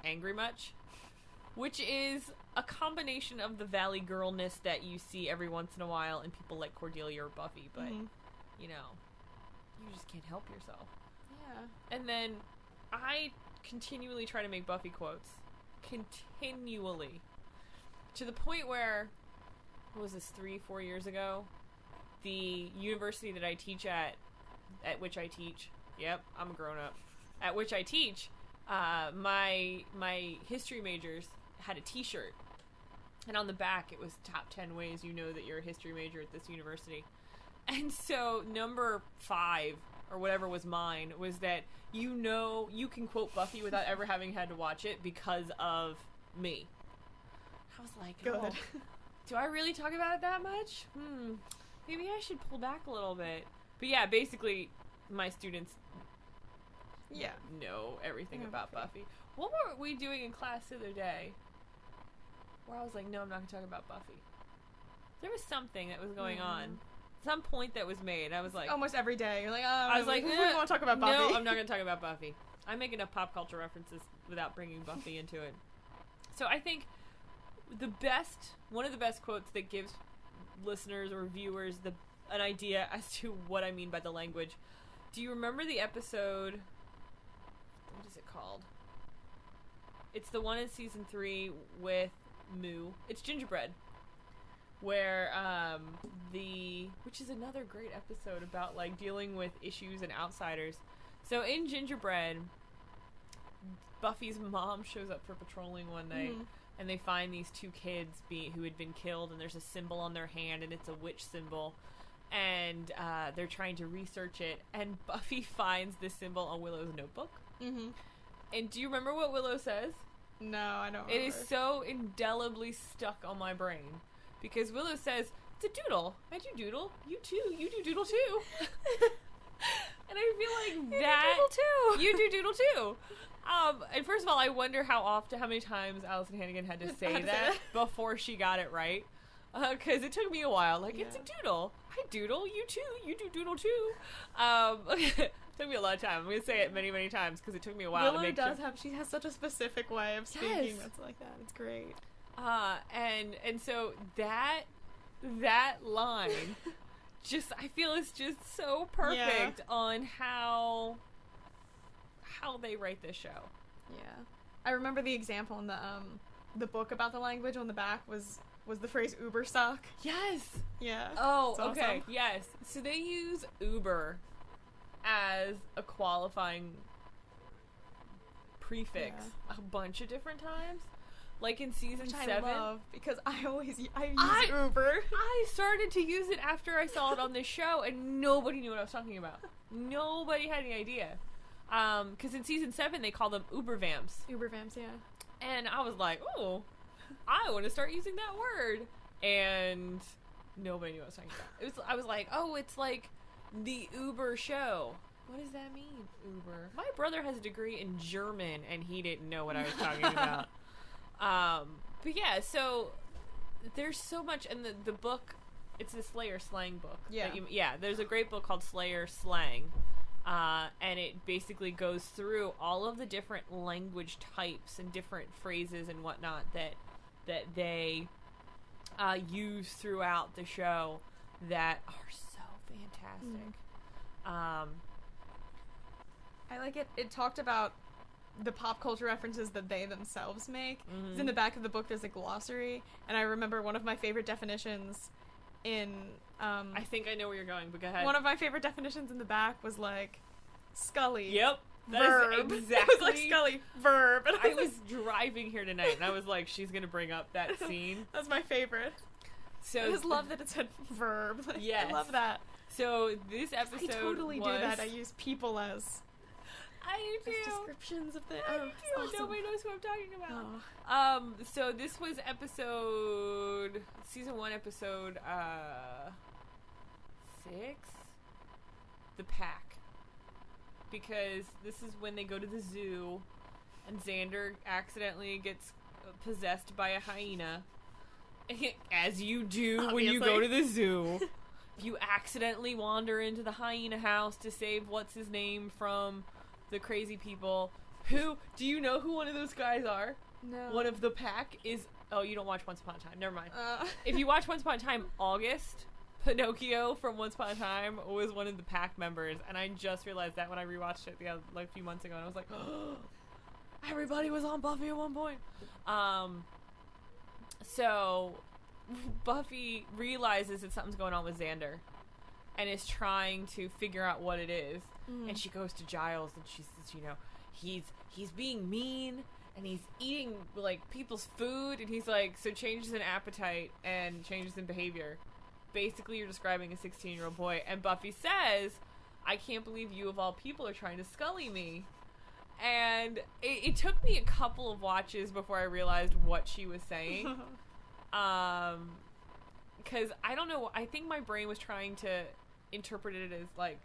angry much? Which is a combination of the Valley Girl-ness that you see every once in a while in people like Cordelia or Buffy, but, you know, you just can't help yourself. Yeah. And then I continually try to make Buffy quotes. Continually. To the point where, what was this, 3-4 years ago? The university that I teach at which I teach, yep, I'm a grown-up, at which I teach, my history majors had a t-shirt, and on the back it was top 10 ways you know that you're a history major at this university. And so number 5 or whatever was mine was that you know you can quote Buffy without ever having had to watch it because of me. I was like, good. Do I really talk about it that much? Maybe I should pull back a little bit. But yeah, basically my students know everything about Buffy. What were we doing in class the other day where I was like, no, I'm not going to talk about Buffy? There was something that was going on. Some point that was made. I was like... Almost every day. You're like, I was like, we want to talk about Buffy. No, I'm not going to talk about Buffy. I make enough pop culture references without bringing Buffy into it. So I think one of the best quotes that gives listeners or viewers an idea as to what I mean by the language. Do you remember the episode... What is it called? It's the one in season 3 with Moo. It's Gingerbread. Where, which is another great episode about, like, dealing with issues and outsiders. So in Gingerbread, Buffy's mom shows up for patrolling one night, and they find these 2 kids who had been killed, and there's a symbol on their hand, and it's a witch symbol. And they're trying to research it, and Buffy finds this symbol on Willow's notebook. And do you remember what Willow says? No, I don't remember. It is so indelibly stuck on my brain. Because Willow says, it's a doodle. I do doodle. You too. You do doodle too. And I feel like you do doodle too. And first of all, I wonder how many times Alison Hannigan had to say that before she got it right. Because it took me a while. Like, it's a doodle. I doodle. You too. You do doodle too. It took me a lot of time. I'm going to say it many, many times because it took me a while to make sure. She has such a specific way of speaking that's like that. It's great. And so that line just, I feel is just so perfect on how they write this show. Yeah. I remember the example in the book about the language on the back was the phrase Uber suck. Yes. Yeah. Oh, okay. Awesome. Yes. So they use Uber as a qualifying prefix a bunch of different times. Like in season 7. I love, because I use Uber. I started to use it after I saw it on this show, and nobody knew what I was talking about. Nobody had any idea. Because in season 7, they call them Uber vamps. Uber vamps, yeah. And I was like, oh, I want to start using that word. And nobody knew what I was talking about. I was like, oh, it's like the Uber show. What does that mean, Uber? My brother has a degree in German, and he didn't know what I was talking about. But yeah, so there's so much, and the book, it's a Slayer slang book. Yeah. There's a great book called Slayer Slang, and it basically goes through all of the different language types and different phrases and whatnot that they use throughout the show that are so fantastic. I like it. It talked about the pop culture references that they themselves make. In the back of the book there's a glossary, and I remember one of my favorite definitions in I think I know where you're going, but go ahead. One of my favorite definitions in the back was like Scully. Yep. Verb. Exactly. It was like Scully, verb. And I was driving here tonight, and I was like, she's going to bring up that scene. That's my favorite. So I just love that it's a verb. Like, yes. I love that. So this episode I totally do that. I use people as... I do too. Descriptions of the... I do too. Awesome. Nobody knows who I'm talking about. Oh. So this was season 1, episode 6? The Pack. Because this is when they go to the zoo, and Xander accidentally gets possessed by a hyena. As you do Obviously. when you go to the zoo. You accidentally wander into the hyena house to save what's-his-name from the crazy people. Who, do you know who one of those guys are? No. One of the Pack is, oh, you don't watch Once Upon a Time, never mind. If If you watch Once Upon a Time, August, Pinocchio from Once Upon a Time was one of the Pack members, and I just realized that when I rewatched it a few months ago, and I was like, oh, everybody was on Buffy at one point. So Buffy realizes that something's going on with Xander, and is trying to figure out what it is. And she goes to Giles, and she says, you know, he's being mean, and he's eating like people's food, and he's like, so changes in appetite and changes in behavior. Basically, you're describing a 16-year-old boy, and Buffy says, I can't believe you of all people are trying to Scully me. And it took me a couple of watches before I realized what she was saying. Because I don't know, I think my brain was trying to interpret it as like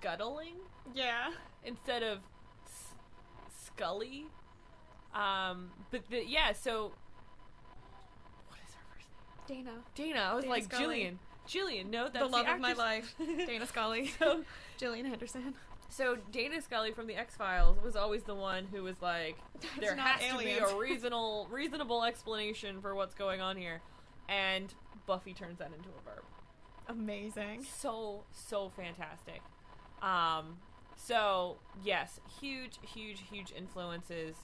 scuttling. Yeah. Instead of Scully. Yeah, so what is her first name? Dana. I was Dana like, Scully. Jillian. No, that's the love of my actress. life. Dana Scully. So, Gillian Henderson. So Dana Scully from the X-Files was always the one who was like, there has to be a reasonable explanation for what's going on here. And Buffy turns that into a verb. Amazing. So fantastic. So yes, huge influences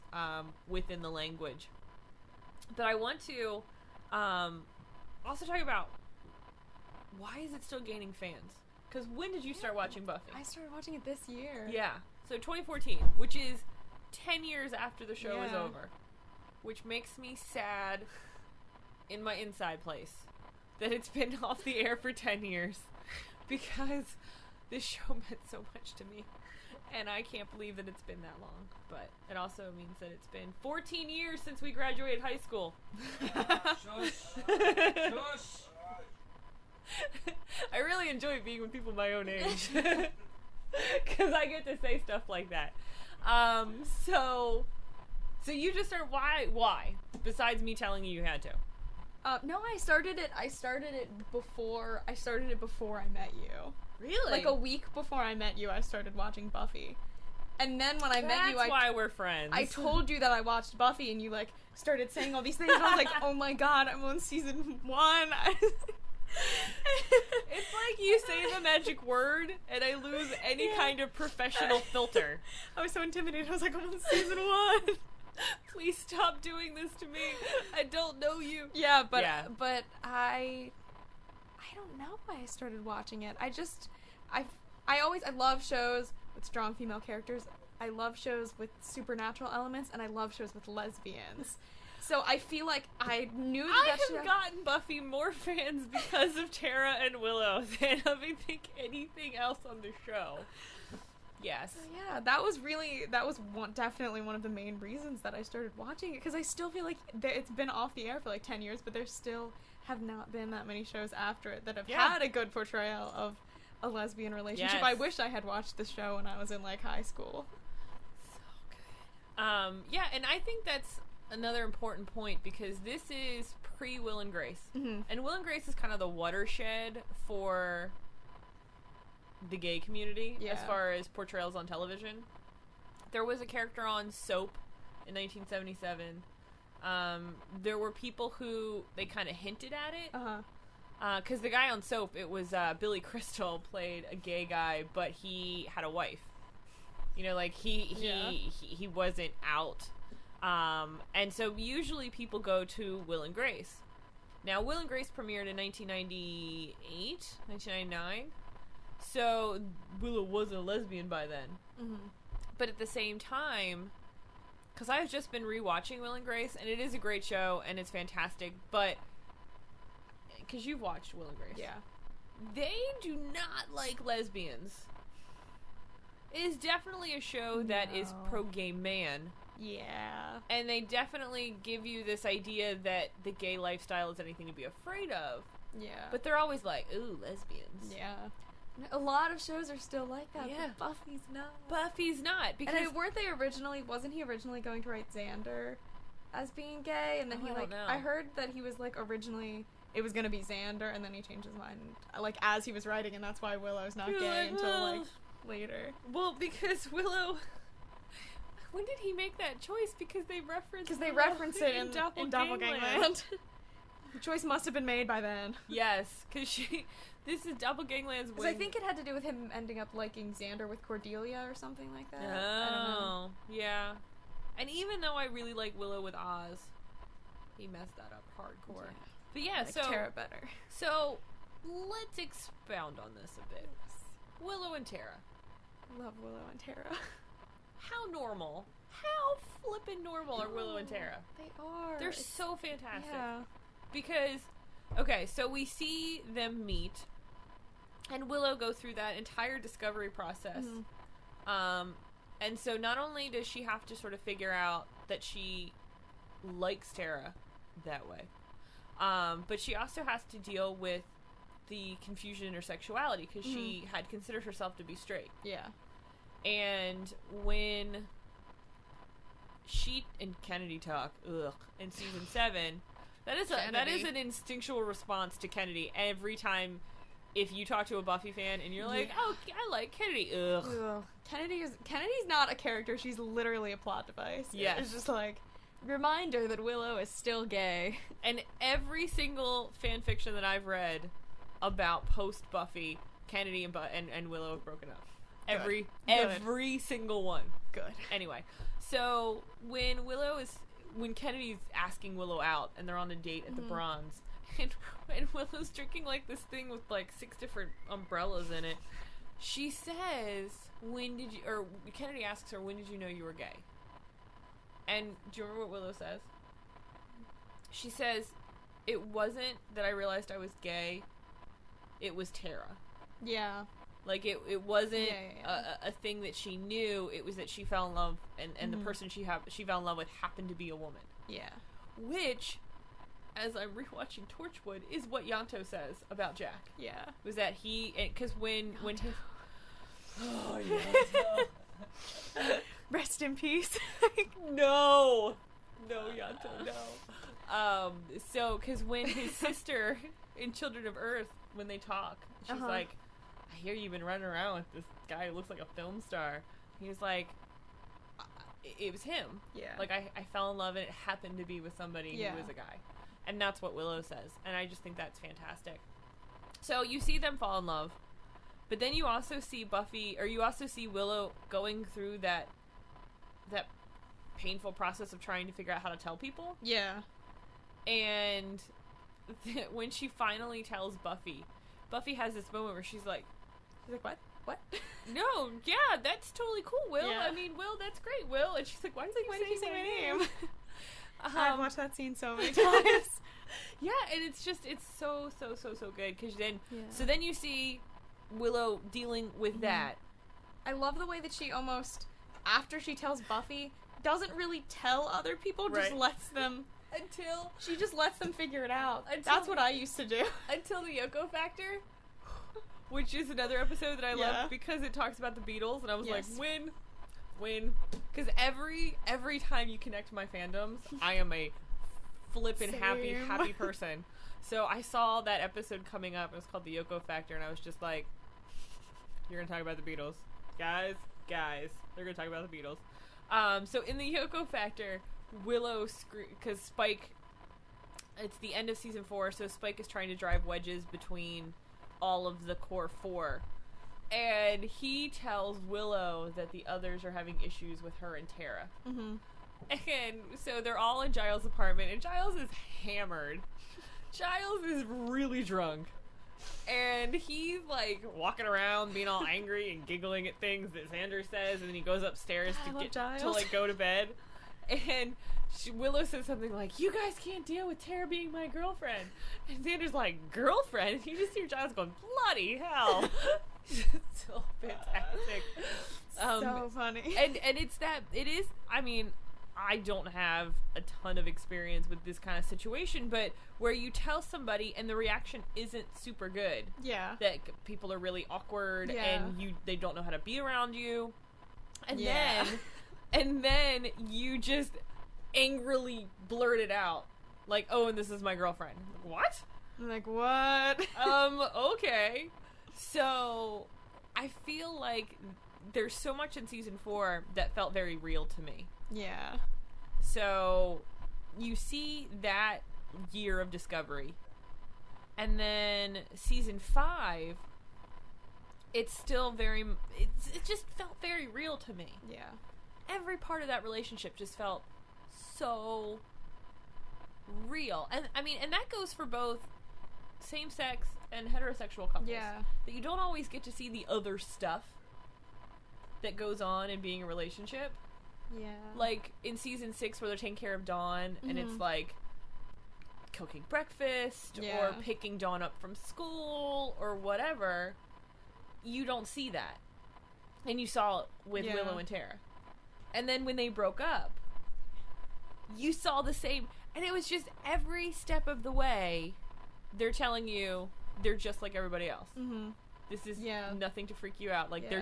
within the language. But I want to also talk about, why is it still gaining fans? Because when did you start watching Buffy? I started watching it this year. Yeah. So 2014, which is 10 years after the show was over. Which makes me sad in my inside place that it's been off the air for 10 years. Because this show meant so much to me. And I can't believe that it's been that long. But it also means that it's been 14 years since we graduated high school. Shush. I really enjoy being with people my own age. Because I get to say stuff like that. So you just started, why? Besides me telling you had to. No, I started it before I met you. Really? Like a week before I met you, I started watching Buffy. And then when I met you, That's why we're friends. I told you that I watched Buffy, and you like started saying all these things, and I was like, oh my god, I'm on season 1. It's like you say the magic word, and I lose any kind of professional filter. I was so intimidated. I was like, I'm on season 1. Please stop doing this to me. I don't know you. Yeah, but I don't know why I started watching it. I love shows with strong female characters. I love shows with supernatural elements, and I love shows with lesbians. So I feel like I knew that I have gotten Buffy more fans because of Tara and Willow than of anything else on the show. Yes. So yeah, that was definitely one of the main reasons that I started watching it, because I still feel like it's been off the air for like 10 years, but there still have not been that many shows after it that have had a good portrayal of a lesbian relationship. Yes. I wish I had watched the show when I was in like high school. So good. Yeah, and I think that's another important point, because this is pre Will and Grace. Mm-hmm. And Will and Grace is kind of the watershed for the gay community as far as portrayals on television. There was a character on Soap in 1977. There were people who they kind of hinted at it. Because the guy on Soap, it was Billy Crystal played a gay guy, but he had a wife. You know, like he wasn't out. And so usually people go to Will and Grace. Now, Will and Grace premiered in 1998, 1999. So Willow wasn't a lesbian by then. Mm-hmm. But at the same time, because I've just been rewatching Will and Grace, and it is a great show, and it's fantastic, but because you've watched Will and Grace. Yeah. They do not like lesbians. It is definitely a show that is pro-gay man. Yeah. And they definitely give you this idea that the gay lifestyle is anything to be afraid of. Yeah. But they're always like, ooh, lesbians. Yeah. A lot of shows are still like that, Yeah. but Buffy's not. Buffy's not. Because Wasn't he originally going to write Xander as being gay? And then I heard that he was like originally, it was going to be Xander, and then he changed his mind, like, as he was writing, and that's why Willow's not gay until, like, later. Well, because Willow... When did he make that choice? Because they reference it in Doppelgangland. The choice must have been made by then. Yes, because this is Doppelgangland's. Because I think it had to do with him ending up liking Xander with Cordelia or something like that. Oh, I don't know. Yeah. And even though I really like Willow with Oz, he messed that up hardcore. Yeah. But yeah, like Tara better. So let's expound on this a bit. Willow and Tara. Love Willow and Tara. How flippin' normal are Willow and Tara? They are. They're so fantastic. Yeah. Because, okay, so we see them meet, and Willow go through that entire discovery process. Mm-hmm. And so not only does she have to sort of figure out that she likes Tara that way, but she also has to deal with the confusion in her sexuality, because she had considered herself to be straight. Yeah. And when she and Kennedy talk, in season 7, that is an instinctual response to Kennedy every time. If you talk to a Buffy fan and you're like, oh, I like Kennedy, ugh. Kennedy's not a character. She's literally a plot device. Yeah, it's just like reminder that Willow is still gay. And every single fan fiction that I've read about post Buffy, Kennedy and Willow have broken up. Every single one. Good. Anyway, so when Kennedy's asking Willow out and they're on a date at the Bronze, and Willow's drinking like this thing with like 6 different umbrellas in it, she says, Kennedy asks her, when did you know you were gay? And do you remember what Willow says? She says, it wasn't that I realized I was gay, it was Tara. Yeah. Like, it wasn't a thing that she knew. It was that she fell in love, and the person she fell in love with happened to be a woman. Yeah. Which, as I'm rewatching Torchwood, is what Yanto says about Jack. Yeah. Was that because when his... Oh, Yanto. Rest in peace. No, Yanto, no. So, because when his sister in Children of Earth, when they talk, she's like, I hear you've been running around with this guy who looks like a film star. He was like, it was him. Yeah. Like, I fell in love and it happened to be with somebody who was a guy. And that's what Willow says. And I just think that's fantastic. So you see them fall in love. But then you also see Willow going through that painful process of trying to figure out how to tell people. Yeah. And when she finally tells Buffy has this moment where she's like, what? No, yeah, that's totally cool, Will. Yeah. I mean, Will, that's great, Will. And she's like, why did you say my name? I've watched that scene so many times. Yeah, and it's so good, because so then you see Willow dealing with that. I love the way that she almost, after she tells Buffy, doesn't really tell other people, just lets them... She just lets them figure it out. That's what I used to do. Until the Yoko Factor, which is another episode that I love because it talks about the Beatles, and I was like, win. Because every time you connect to my fandoms, I am a flippin' happy person. So I saw that episode coming up. It was called the Yoko Factor, and I was just like, you're going to talk about the Beatles. Guys, they're going to talk about the Beatles. So in the Yoko Factor, Willow, because Spike, it's the end of season 4, so Spike is trying to drive wedges between all of the core 4, And he tells Willow that the others are having issues with her and Tara. Mm-hmm. And so they're all in Giles' apartment, and Giles is hammered. Giles is really drunk. And he's, like, walking around being all angry and giggling at things that Xander says, and then he goes upstairs to like, go to bed. And Willow says something like, "You guys can't deal with Tara being my girlfriend." And Xander's like, "Girlfriend?" And you just hear Giles going, "Bloody hell." So fantastic. So funny. And it is, I mean, I don't have a ton of experience with this kind of situation, but where you tell somebody and the reaction isn't super good. Yeah. That people are really awkward and they don't know how to be around you. And then you just angrily blurt it out. Like, "Oh, and this is my girlfriend." What? I'm like, what? Okay. So, I feel like there's so much in season 4 that felt very real to me. Yeah. So, you see that year of discovery. And then season 5, it's still very, it just felt very real to me. Yeah. Every part of that relationship just felt so real. And, I mean, and that goes for both same-sex and heterosexual couples. Yeah. That you don't always get to see the other stuff that goes on in being a relationship. Yeah. Like, in season 6 where they're taking care of Dawn, and it's like cooking breakfast or picking Dawn up from school or whatever, you don't see that. And you saw it with Willow and Tara. And then when they broke up, you saw the same, and it was just every step of the way, they're telling you they're just like everybody else. Mm-hmm. This is nothing to freak you out. Like,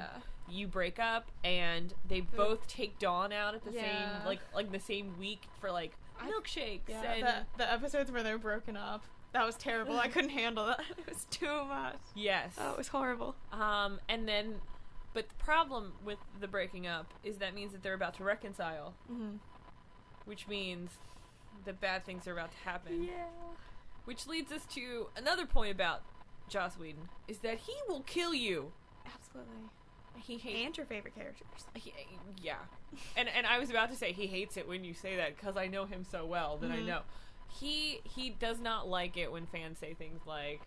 you break up, and they both take Dawn out at the same, like the same week for, like, milkshakes. Yeah, and the episodes where they're broken up, that was terrible. I couldn't handle that. It was too much. Yes. Oh, it was horrible. And then, but the problem with the breaking up is that means that they're about to reconcile. Mm-hmm. Which means that bad things are about to happen. Yeah. Which leads us to another point about Joss Whedon, is that he will kill you. Absolutely. He hates... And your favorite characters. Yeah. And I was about to say he hates it when you say that, because I know him so well that I know. He does not like it when fans say things like,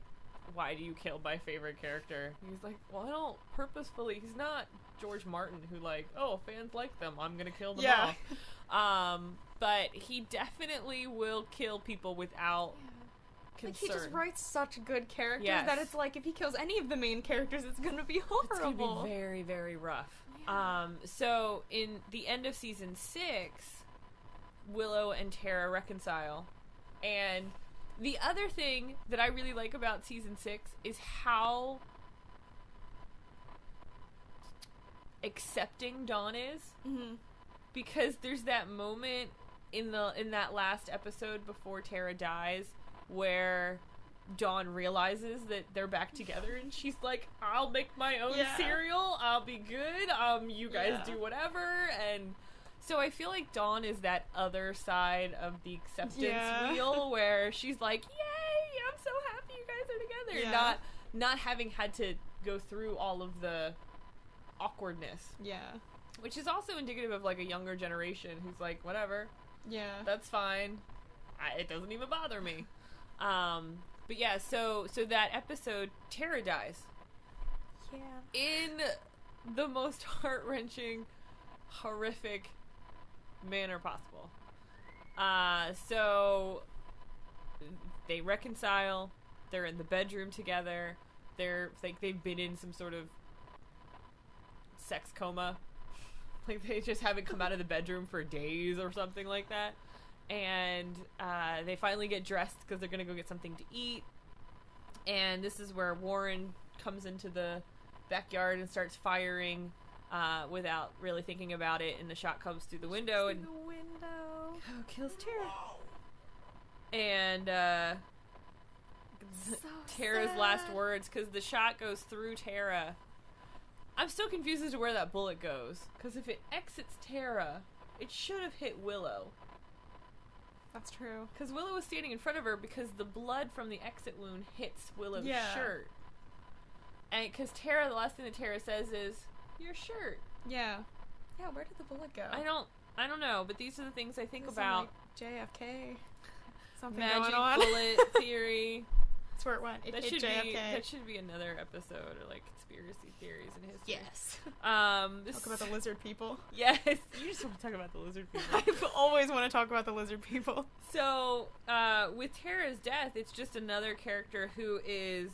"Why do you kill my favorite character?" He's like, "Well, I don't purposefully." He's not George Martin who, like, "Oh, fans like them, I'm gonna kill them all." But he definitely will kill people without concern. Like, he just writes such good characters that it's like, if he kills any of the main characters, it's gonna be horrible. It's gonna be very, very rough. Yeah. So in the end of season 6, Willow and Tara reconcile. And the other thing that I really like about season 6 is how accepting Dawn is. Mm-hmm. Because there's that moment in that last episode before Tara dies where Dawn realizes that they're back together, and she's like, "I'll make my own cereal, I'll be good, you guys do whatever." And so I feel like Dawn is that other side of the acceptance wheel where she's like, "Yay, I'm so happy you guys are together." Not having had to go through all of the awkwardness. Yeah. Which is also indicative of, like, a younger generation who's like, whatever. Yeah. That's fine. It doesn't even bother me. But yeah, so that episode, Tara dies. Yeah. In the most heart-wrenching, horrific manner possible. So they reconcile. They're in the bedroom together. They're like, they've been in some sort of sex coma. Like, they just haven't come out of the bedroom for days or something like that. And they finally get dressed because they're going to go get something to eat. And this is where Warren comes into the backyard and starts firing without really thinking about it. And the shot comes through the window. And kills Tara. And so Tara's sad. last words, because the shot goes through Tara. I'm still confused as to where that bullet goes, because if it exits Tara, it should have hit Willow. That's true. Because Willow was standing in front of her, because the blood from the exit wound hits Willow's shirt. And because Tara, the last thing that Tara says is, "Your shirt." Yeah. Yeah, where did the bullet go? I don't know, but these are the things I think This about. Is like JFK. Something Magic going on. bullet theory. That's where it went. It hit JFK. That should be another episode, or like conspiracy theories in history. Yes. This Talk about the lizard people. Yes, you just want to talk about the lizard people. I always want to talk about the lizard people. So, with Tara's death, it's just another character who is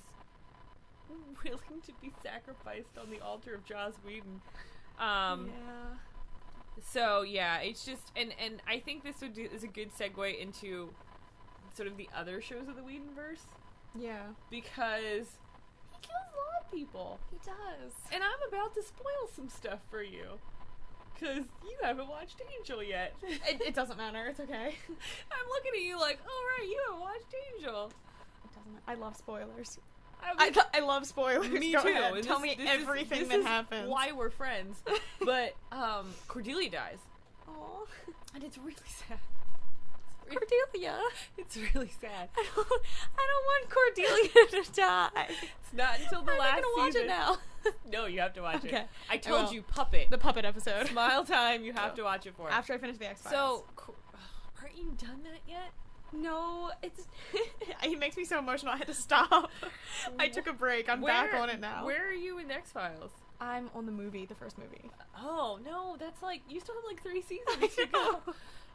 willing to be sacrificed on the altar of Joss Whedon. Yeah. So yeah, it's just and I think this is a good segue into sort of the other shows of the Whedonverse. Yeah. Because he kills a lot of people. He does. And I'm about to spoil some stuff for you. Because you haven't watched Angel yet. It doesn't matter. It's okay. I'm looking at you like, oh right, you haven't watched Angel. It doesn't matter. I love spoilers. I mean, I love spoilers. Me Go too. ahead. Tell me everything that happens. Why we're friends. But Cordelia dies. Aww. And it's really sad. Cordelia. It's really sad. I don't want Cordelia to die. It's not until the last I'm gonna watch season. it now. No, you have to watch Okay. it. I I told will. you, puppet. The puppet episode. Smile time. You have to watch it for. After I finish the X-Files. So, aren't you done that yet? No, it's it makes me so emotional. I had to stop. I took a break. I'm back on it now. Where are you in X-Files? I'm on the first movie. Oh no, that's like you still have like 3 seasons to go.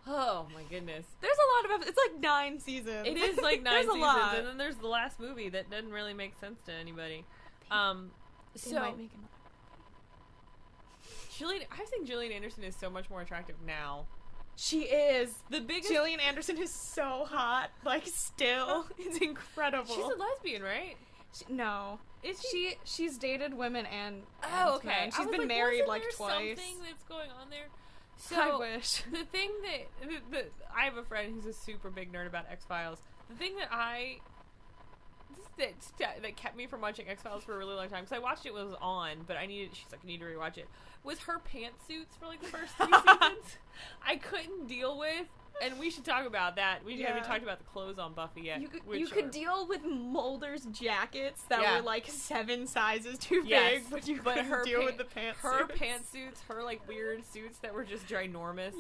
Oh my goodness. There's a lot of it's like 9 seasons. It is like 9 There's seasons, a lot. and then there's the last movie that doesn't really make sense to anybody. They So might make another. I think Gillian Anderson is so much more attractive now. She is. The biggest. Gillian Anderson is so hot. Like, still. It's incredible. She's a lesbian, right? No. Is she? She's dated women and Oh, and okay. men. She's been married like there twice. Something that's going on there. So I wish. the thing that I have a friend who's a super big nerd about X-Files. The thing that kept me from watching X-Files for a really long time, because I watched it when it was on, but she's like, I need to rewatch it, was her pantsuits for like the first 3 seasons. I couldn't deal with, and we should talk about that. We haven't talked about the clothes on Buffy yet. You could deal with Mulder's jackets that were like 7 sizes too Yes, big, but you couldn't deal with the pantsuits. Her pantsuits, her like weird suits that were just ginormous,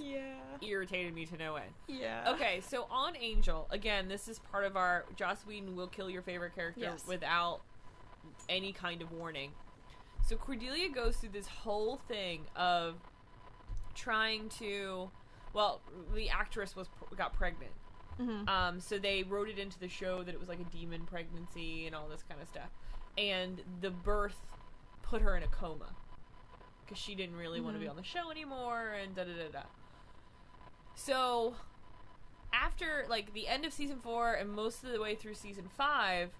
irritated me to no end. Yeah. Okay, so on Angel, again, this is part of our Joss Whedon will kill your favorite character without any kind of warning. So Cordelia goes through this whole thing of trying to, well, the actress got pregnant. Mm-hmm. So they wrote it into the show that it was like a demon pregnancy and all this kind of stuff. And the birth put her in a coma because she didn't really want to be on the show anymore and da-da-da-da. So after like the end of season 4 and most of the way through season 5,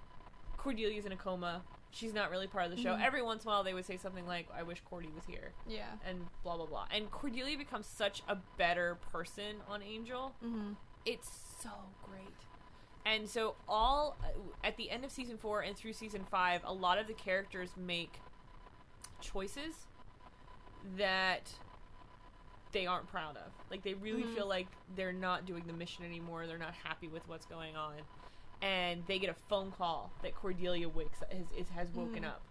Cordelia's in a coma. She's not really part of the show. Every once in a while they would say something like, I wish Cordy was here. Yeah. And blah, blah, blah. And Cordelia becomes such a better person on Angel. Mm-hmm. It's so great. And so at the end of season 4 and through season 5, a lot of the characters make choices that they aren't proud of. Like, they really feel like they're not doing the mission anymore. They're not happy with what's going on. And they get a phone call that Cordelia has woken up.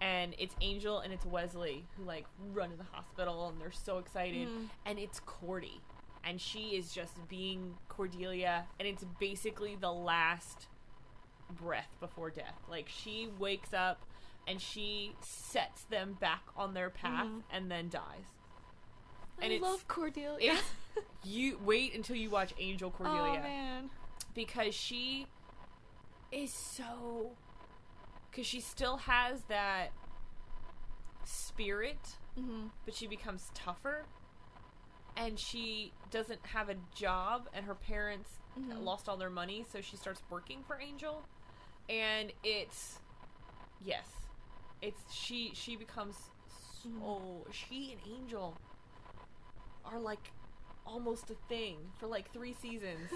And it's Angel and it's Wesley who, like, run to the hospital and they're so excited. And it's Cordy. And she is just being Cordelia. And it's basically the last breath before death. Like, she wakes up and she sets them back on their path and then dies. And I love Cordelia. You wait until you watch Angel Cordelia. Oh, man. Because she is so... Because she still has that spirit, but she becomes tougher. And she doesn't have a job, and her parents lost all their money, so she starts working for Angel. And it's... Yes. She becomes so... She and Angel are, like, almost a thing for, like, 3 seasons.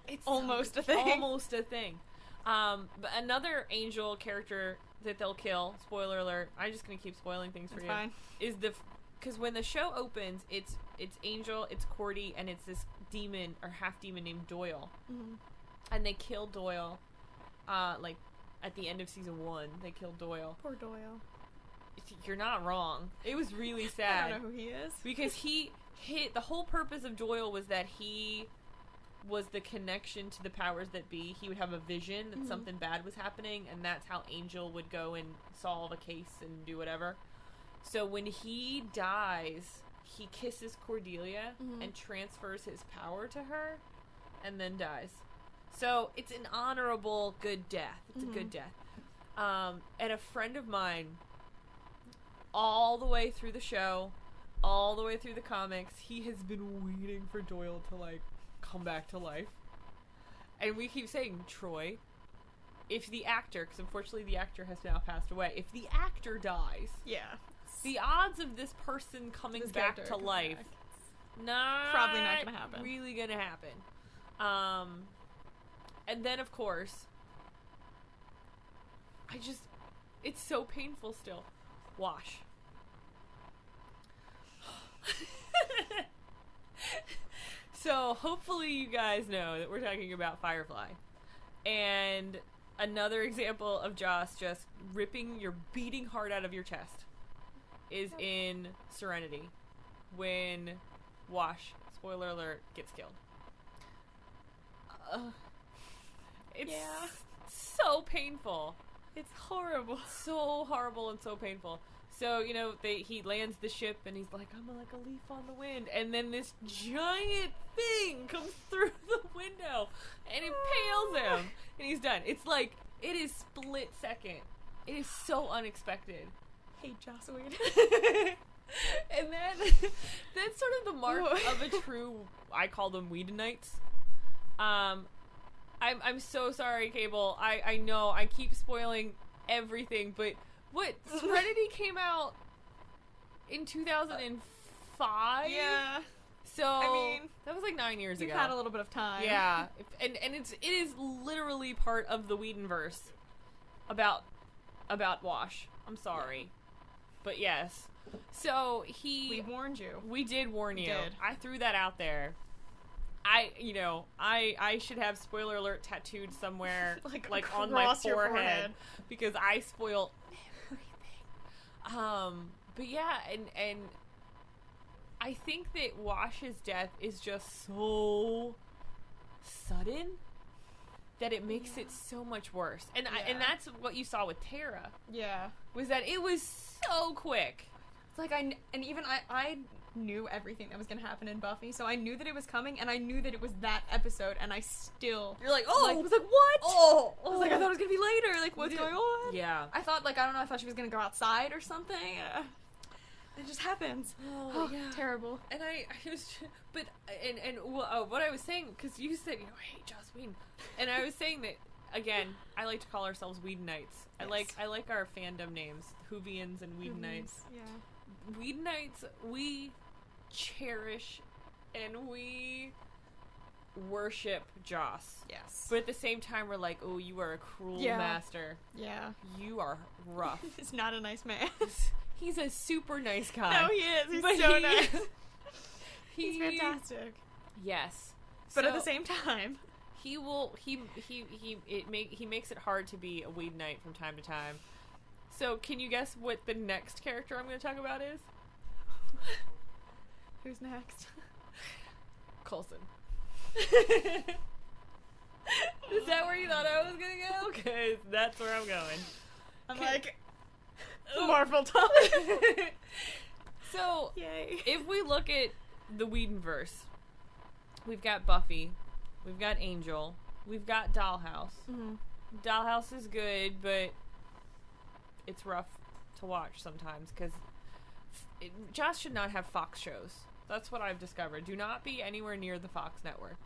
It's almost a thing. Almost a thing. But another Angel character that they'll kill, spoiler alert, I'm just gonna keep spoiling things for you. Fine. Is because when the show opens, it's Angel, it's Cordy, and it's this demon or half demon named Doyle. And they kill Doyle, like at the end of season 1, they killed Doyle. Poor Doyle. You're not wrong. It was really sad. I don't know who he is. Because the whole purpose of Doyle was that he was the connection to the powers that be. He would have a vision that something bad was happening, and that's how Angel would go and solve a case and do whatever. So when he dies, he kisses Cordelia and transfers his power to her, and then dies. So it's an honorable, good death. It's a good death. And a friend of mine, all the way through the show, all the way through the comics, he has been waiting for Doyle to, like, come back to life. And we keep saying, Troy, if the actor, because unfortunately the actor has now passed away, if the actor dies, the odds of this person coming back to life, probably not gonna happen. Really gonna happen. And then, of course, it's so painful still. Wash. So, hopefully you guys know that we're talking about Firefly. And another example of Joss just ripping your beating heart out of your chest is in Serenity, when Wash, spoiler alert, gets killed. It's so painful. It's horrible. So horrible and so painful. So, you know, he lands the ship and he's like, I'm like a leaf on the wind. And then this giant thing comes through the window and impales him. And he's done. It's like, it is split second. It is so unexpected. Hey, Joss Whedon. And then, that's sort of the mark of a true, I call them Whedonites. I'm so sorry, Cable. I know I keep spoiling everything, but what? Serenity came out in 2005? Yeah. So, I mean, that was like 9 years ago. You've had a little bit of time. Yeah. And it is literally part of the Whedonverse about Wash. I'm sorry. But yes. So, We warned you. We did warn you. Did. I threw that out there. I should have spoiler alert tattooed somewhere, like on my forehead, because I spoil everything. But yeah, and I think that Wash's death is just so sudden that it makes it so much worse. And and that's what you saw with Tara. Yeah. Was that it was so quick. It's like I knew everything that was going to happen in Buffy, so I knew that it was coming, and I knew that it was that episode, and I still... You're like, oh! I was like, what? Oh! I was like, I thought it was going to be later, like, what's going on? Yeah. I thought, like, I don't know, I thought she was going to go outside or something. It just happens. Oh, yeah. Terrible. And I was... But, what I was saying, because you said, hey, Joss Whedon, and I was saying that, again, I like to call ourselves Whedonites. Yes. I like our fandom names, Whovians and Whedonites. Yeah. Whedonites, we cherish and we worship Joss. Yes. But at the same time, we're like, oh, you are a cruel master. Yeah. You are rough. He's not a nice man. He's a super nice guy. No, he is. He's but so nice. He's fantastic. Yes. But at the same time, he makes it hard to be a Whedonite from time to time. So, can you guess what the next character I'm going to talk about is? Who's next? Coulson. Is that where you thought I was going to go? Okay, that's where I'm going. I'm like, Marvel talk. So, yay. If we look at the Whedonverse, we've got Buffy, we've got Angel, we've got Dollhouse. Mm-hmm. Dollhouse is good, but it's rough to watch sometimes because Joss should not have Fox shows. That's what I've discovered. Do not be anywhere near the Fox network.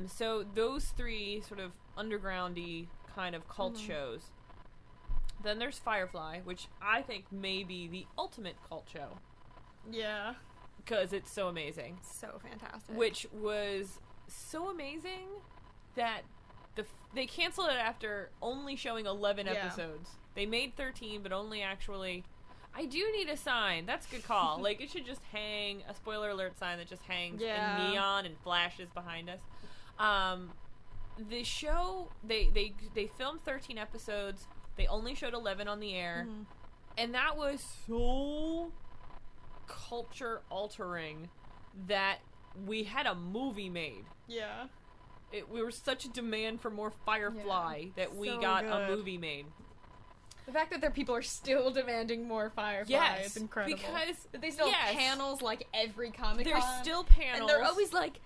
So those three sort of undergroundy kind of cult shows. Then there's Firefly, which I think may be the ultimate cult show. Yeah. Because it's so amazing. So fantastic. Which was so amazing that they canceled it after only showing 11 episodes. They made 13, but only actually... I do need a sign. That's a good call. Like, it should just hang, a spoiler alert sign that just hangs in neon and flashes behind us. the show, they filmed 13 episodes. They only showed 11 on the air. Mm-hmm. And that was so culture altering that we had a movie made. Yeah. We were such a demand for more Firefly that we got a movie made. The fact that people are still demanding more Firefly is incredible. Because they still have panels like every Comic-Con. There's still panels. And they're always like,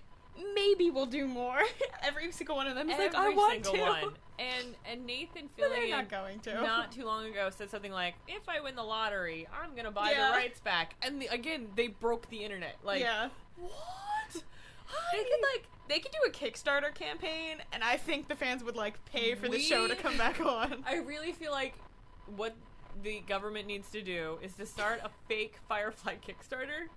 maybe we'll do more. Every single one of them is like, I want to. One. And Nathan Fillion, they're not going to. Not too long ago, said something like, if I win the lottery, I'm going to buy the rights back. And again, they broke the internet. Like, what? They could do a Kickstarter campaign, and I think the fans would, pay for the show to come back on. I really feel like what the government needs to do is to start a fake Firefly Kickstarter,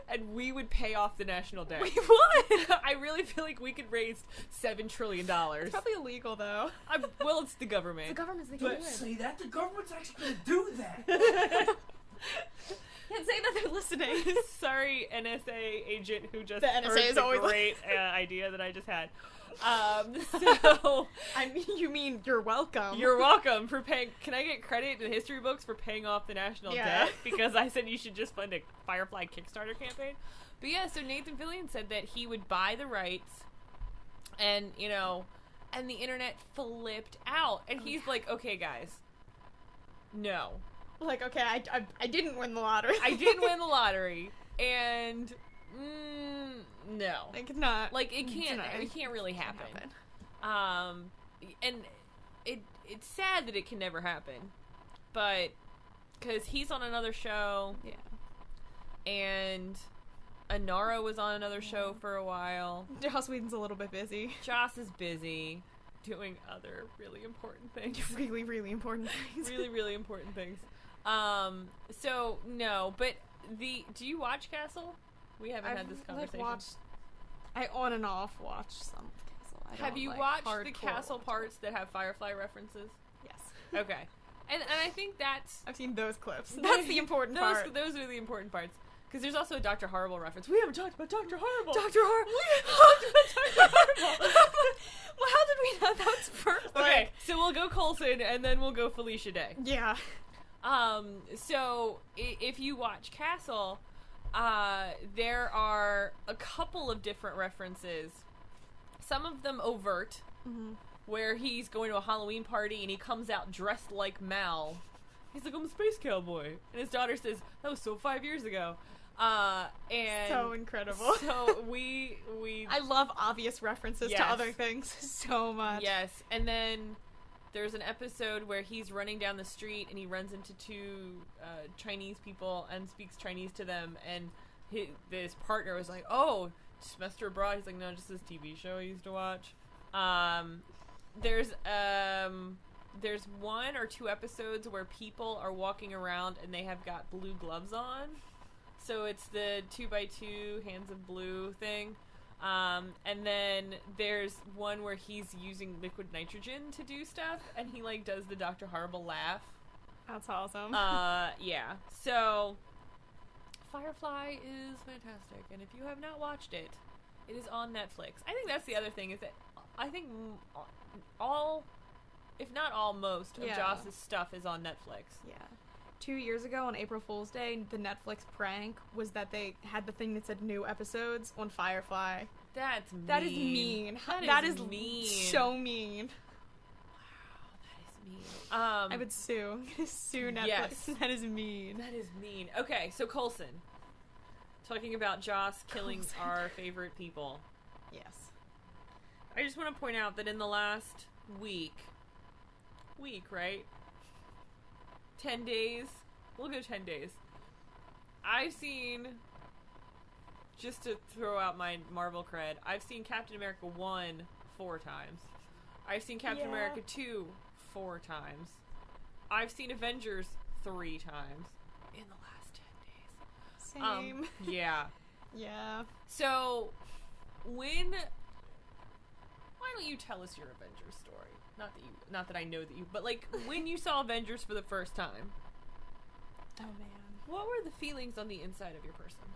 and we would pay off the national debt. We would! I really feel like we could raise $7 trillion. It's probably illegal, though. Well, it's the government. The government's the Don't say that. The government's actually going to do that. Can't say that they're listening. Sorry, NSA agent who just the NSA is always great idea that I just had. So you mean you're welcome. You're welcome for paying. Can I get credit in history books for paying off the national debt? Because I said you should just fund a Firefly Kickstarter campaign. But yeah, so Nathan Fillion said that he would buy the rights, and and the internet flipped out, and he's like, "Okay, guys, no." Like, okay, I didn't win the lottery. I didn't win the lottery, and no, it's not. It can't really happen. And it's sad that it can never happen, but because he's on another show, and Anara was on another show for a while. Joss Whedon's a little bit busy. Joss is busy doing other really important things. Really, really important things. Really, really important things. So no, but do you watch Castle? We haven't had this conversation. I on and off watch some Castle. Have you watched the Castle parts that have Firefly references? Yes. Okay. And I think I've seen those clips. That's the important part. Those are the important parts. Because there's also a Dr. Horrible reference. We haven't talked about Dr. Horrible. Dr. Horrible. We haven't talked about Dr. Horrible. Well, how did we know that's first? Okay, so we'll go Coulson, and then we'll go Felicia Day. Yeah. So if you watch Castle, there are a couple of different references. Some of them overt, where he's going to a Halloween party and he comes out dressed like Mal. He's like, I'm a space cowboy. And his daughter says, that was so 5 years ago. And so incredible. So I love obvious references to other things so much. Yes. And then there's an episode where he's running down the street and he runs into two Chinese people and speaks Chinese to them, and his partner was like, oh, semester abroad. He's like, no, just this TV show I used to watch. There's 1 or 2 episodes where people are walking around and they have got blue gloves on. So it's the 2x2 hands of blue thing. And then there's one where he's using liquid nitrogen to do stuff, and he does the Dr. Horrible laugh. That's awesome. Yeah. So Firefly is fantastic, and if you have not watched it, it is on Netflix. I think that's the other thing, is that I think all, if not all, most of Joss's stuff is on Netflix. Yeah. 2 years ago on April Fool's Day, the Netflix prank was that they had the thing that said new episodes on Firefly. That's mean. That is mean. That is mean. So mean. Wow, that is mean. I would sue. Sue Netflix. Yes. That is mean. That is mean. Okay, so Coulson. Talking about Joss killing our favorite people. Yes. I just want to point out that in the last week, right? 10 days. We'll go 10 days. I've seen, just to throw out my Marvel cred, I've seen Captain America 1 4 times. I've seen Captain America 2 4 times. I've seen Avengers 3 times in the last 10 days. Same. Yeah. Yeah. So, why don't you tell us your Avengers story? Not that I know that you, but when you saw Avengers for the first time. Oh man. What were the feelings on the inside of your person?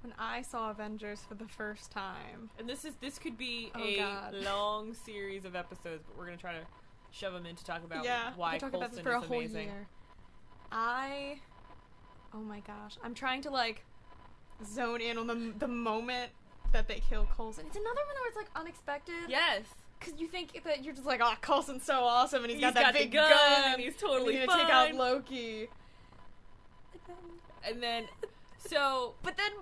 When I saw Avengers for the first time. And this could be God. long series of episodes, but we're going to try to shove them in to talk about why talk Coulson about this for is a whole amazing. year. Oh my gosh. I'm trying to, like, zone in on the moment that they kill Coulson. It's another one where it's, like, unexpected. Yes. Because you think that you're just like, oh, Coulson's so awesome, and he's got that big gun, gun, and he's totally gonna fine. take out Loki. And then, so... But then,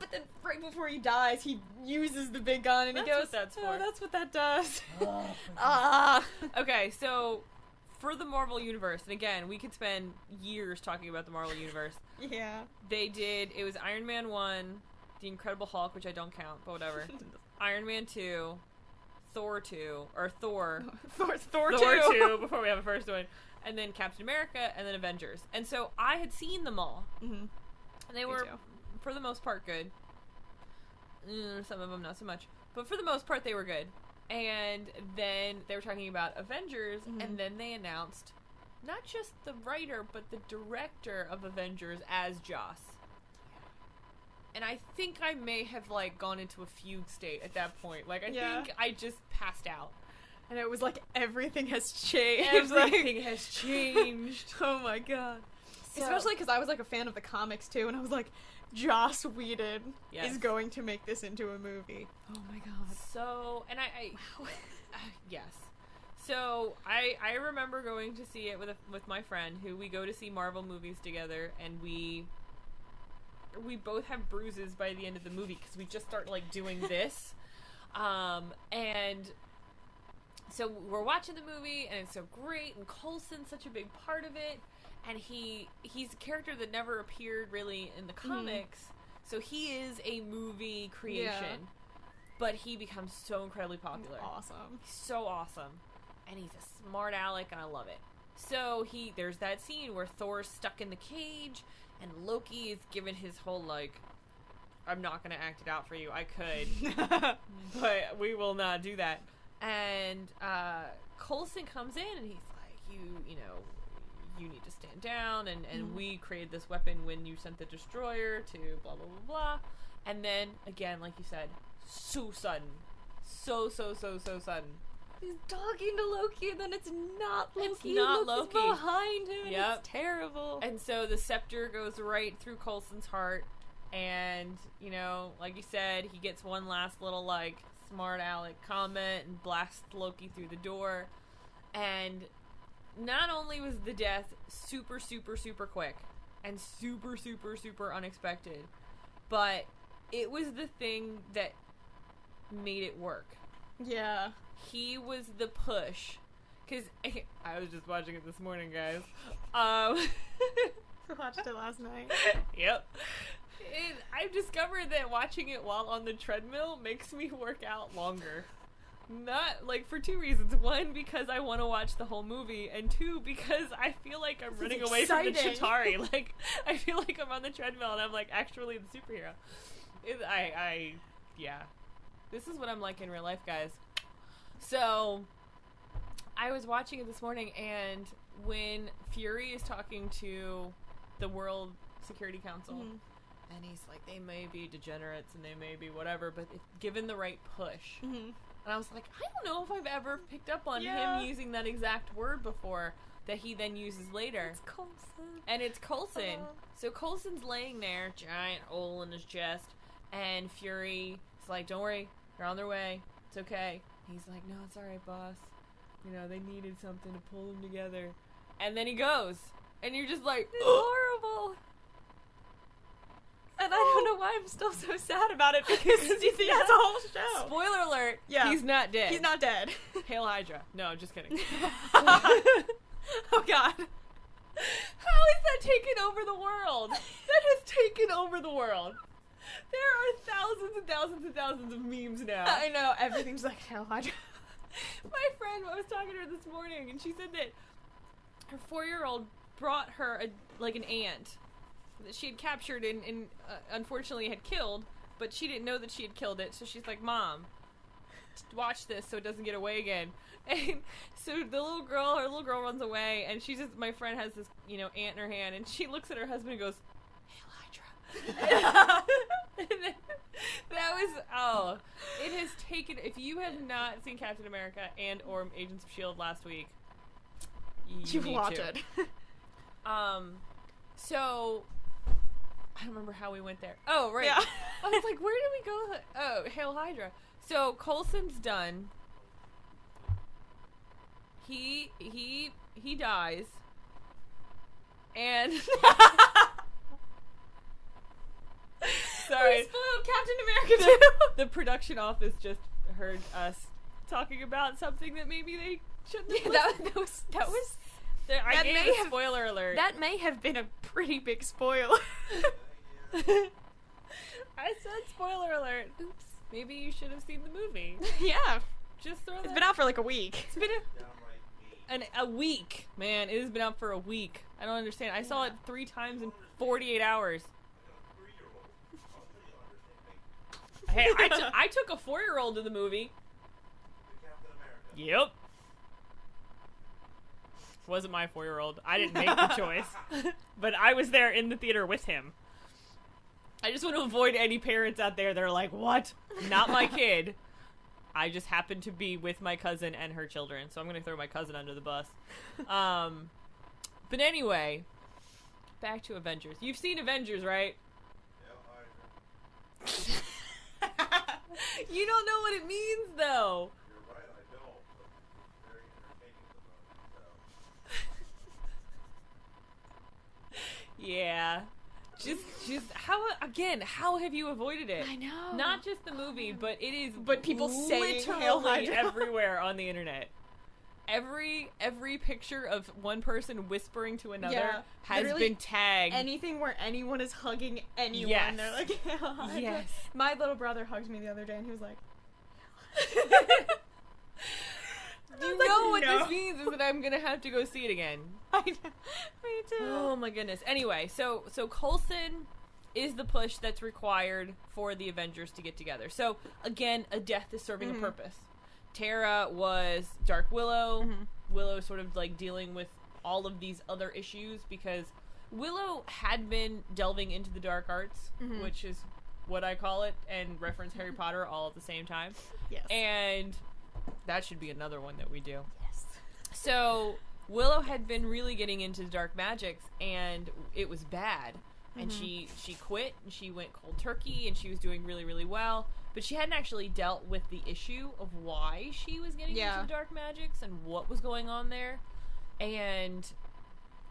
right before he dies, he uses the big gun, and he goes, that's oh, for. that's what that does. Oh, Okay, so, for the Marvel Universe, and again, we could spend years talking about the Marvel Universe. Yeah. It was Iron Man 1, The Incredible Hulk, which I don't count, but whatever. Iron Man 2, Thor 2, or Thor. Thor 2, before we have a first one. And then Captain America, and then Avengers. And so I had seen them all. Mm-hmm. And they were, for the most part, good. Some of them not so much. But for the most part, they were good. And then they were talking about Avengers, and then they announced not just the writer, but the director of Avengers as Joss. And I think I may have, like, gone into a fugue state at that point. Like, I think I just passed out. And it was like, everything has changed. Everything has changed. Oh my god. So, especially because I was, like, a fan of the comics, too, and I was like, Joss Whedon is going to make this into a movie. Oh my god. So, and wow. Yes. So, I remember going to see it with my friend, who we go to see Marvel movies together, and we both have bruises by the end of the movie, because we just start, like, doing this. And so we're watching the movie, and it's so great, and Coulson's such a big part of it, and he's a character that never appeared really in the comics, so he is a movie creation, but he becomes so incredibly popular. He's awesome. He's so awesome, and he's a smart aleck, and I love it. So there's that scene where Thor's stuck in the cage, and Loki is given his whole, like, I'm not going to act it out for you. I could, but we will not do that. And Coulson comes in, and he's like, you need to stand down, and we created this weapon when you sent the destroyer to blah, blah, blah, blah. And then, again, like you said, so sudden. So sudden. He's talking to Loki, and then it's not Loki. It's not Loki's Loki. behind him, and it's terrible. And so the scepter goes right through Coulson's heart, and, like you said, he gets one last little, like, smart aleck comment and blasts Loki through the door. And not only was the death super, super, super quick and super, super, super unexpected, but it was the thing that made it work. Yeah. He was the push. Because I was just watching it this morning, guys. I watched it last night. Yep. I've discovered that watching it while on the treadmill makes me work out longer. Not, like, for two reasons. One, because I want to watch the whole movie, and two, because I feel like I'm running away from the Chitauri. Like, I feel like I'm on the treadmill, and I'm, like, actually the superhero. Yeah. This is what I'm like in real life, guys. So, I was watching it this morning, and when Fury is talking to the World Security Council, and he's like, they may be degenerates and they may be whatever, but if given the right push. And I was like, I don't know if I've ever picked up on him using that exact word before that he then uses later. It's Coulson. And it's Coulson. So Coulson's laying there, giant hole in his chest, and Fury is like, don't worry, they're on their way. It's okay. He's like, no, it's alright, boss. They needed something to pull them together. And then he goes. And you're just like, it's horrible. And I don't know why I'm still so sad about it, because he has a whole show. Spoiler alert, he's not dead. He's not dead. Hail Hydra. No, just kidding. Oh god. How is that taken over the world? That has taken over the world. There are thousands and thousands and thousands of memes now. I know, everything's like Hail Hydra. My friend, I was talking to her this morning, and she said that her 4-year-old brought her an ant that she had captured and unfortunately had killed, but she didn't know that she had killed it, so she's like, Mom, watch this so it doesn't get away again. And so her little girl runs away, and my friend has this, ant in her hand, and she looks at her husband and goes, Hail Hydra. That was, it has taken, if you have not seen Captain America and or Agents of S.H.I.E.L.D. last week, you need watch to. it. So, I don't remember how we went there. Oh, right. Yeah. I was like, where did we go? Oh, Hail Hydra. So, Coulson's done. He dies. And... Sorry. We spoiled Captain America too. The production office just heard us talking about something that maybe they shouldn't have That was I gave a spoiler alert. That may have been a pretty big spoiler. I said spoiler alert. Oops. Maybe you should have seen the movie. Yeah. Just throw that. It's been out for like a week. It's been a week. Man, it has been out for a week. I don't understand. I saw it 3 times in 48 hours. Hey, I took a 4-year-old to the movie. Yep. Wasn't my 4-year-old. I didn't make the choice. But I was there in the theater with him. I just want to avoid any parents out there that are like, what? Not my kid. I just happened to be with my cousin and her children, so I'm going to throw my cousin under the bus. But anyway, back to Avengers. You've seen Avengers, right? You don't know what it means, though. You're right, I don't. But very entertaining. Yeah. Just how have you avoided it? I know. Not just the movie, but it is people saying Hail literally Hydra. everywhere on the internet. Every picture of one person whispering to another has literally been tagged. Anything where anyone is hugging anyone, Yes. they're like, Hail Hydra. Yes. My little brother hugged me the other day and he was like, You like, know what no. this means is that I'm gonna have to go see it again. I know. Me too. Oh my goodness. Anyway, so Coulson is the push that's required for the Avengers to get together. So again, a death is serving a purpose. Tara was Dark Willow. Willow sort of like dealing with all of these other issues because Willow had been delving into the dark arts, which is what I call it, and reference Harry Potter all at the same time. Yes. And that should be another one that we do. Yes. So Willow had been really getting into dark magics, and it was bad. And she quit, and she went cold turkey, and she was doing really, really well. But she hadn't actually dealt with the issue of why she was getting into dark magics and what was going on there. And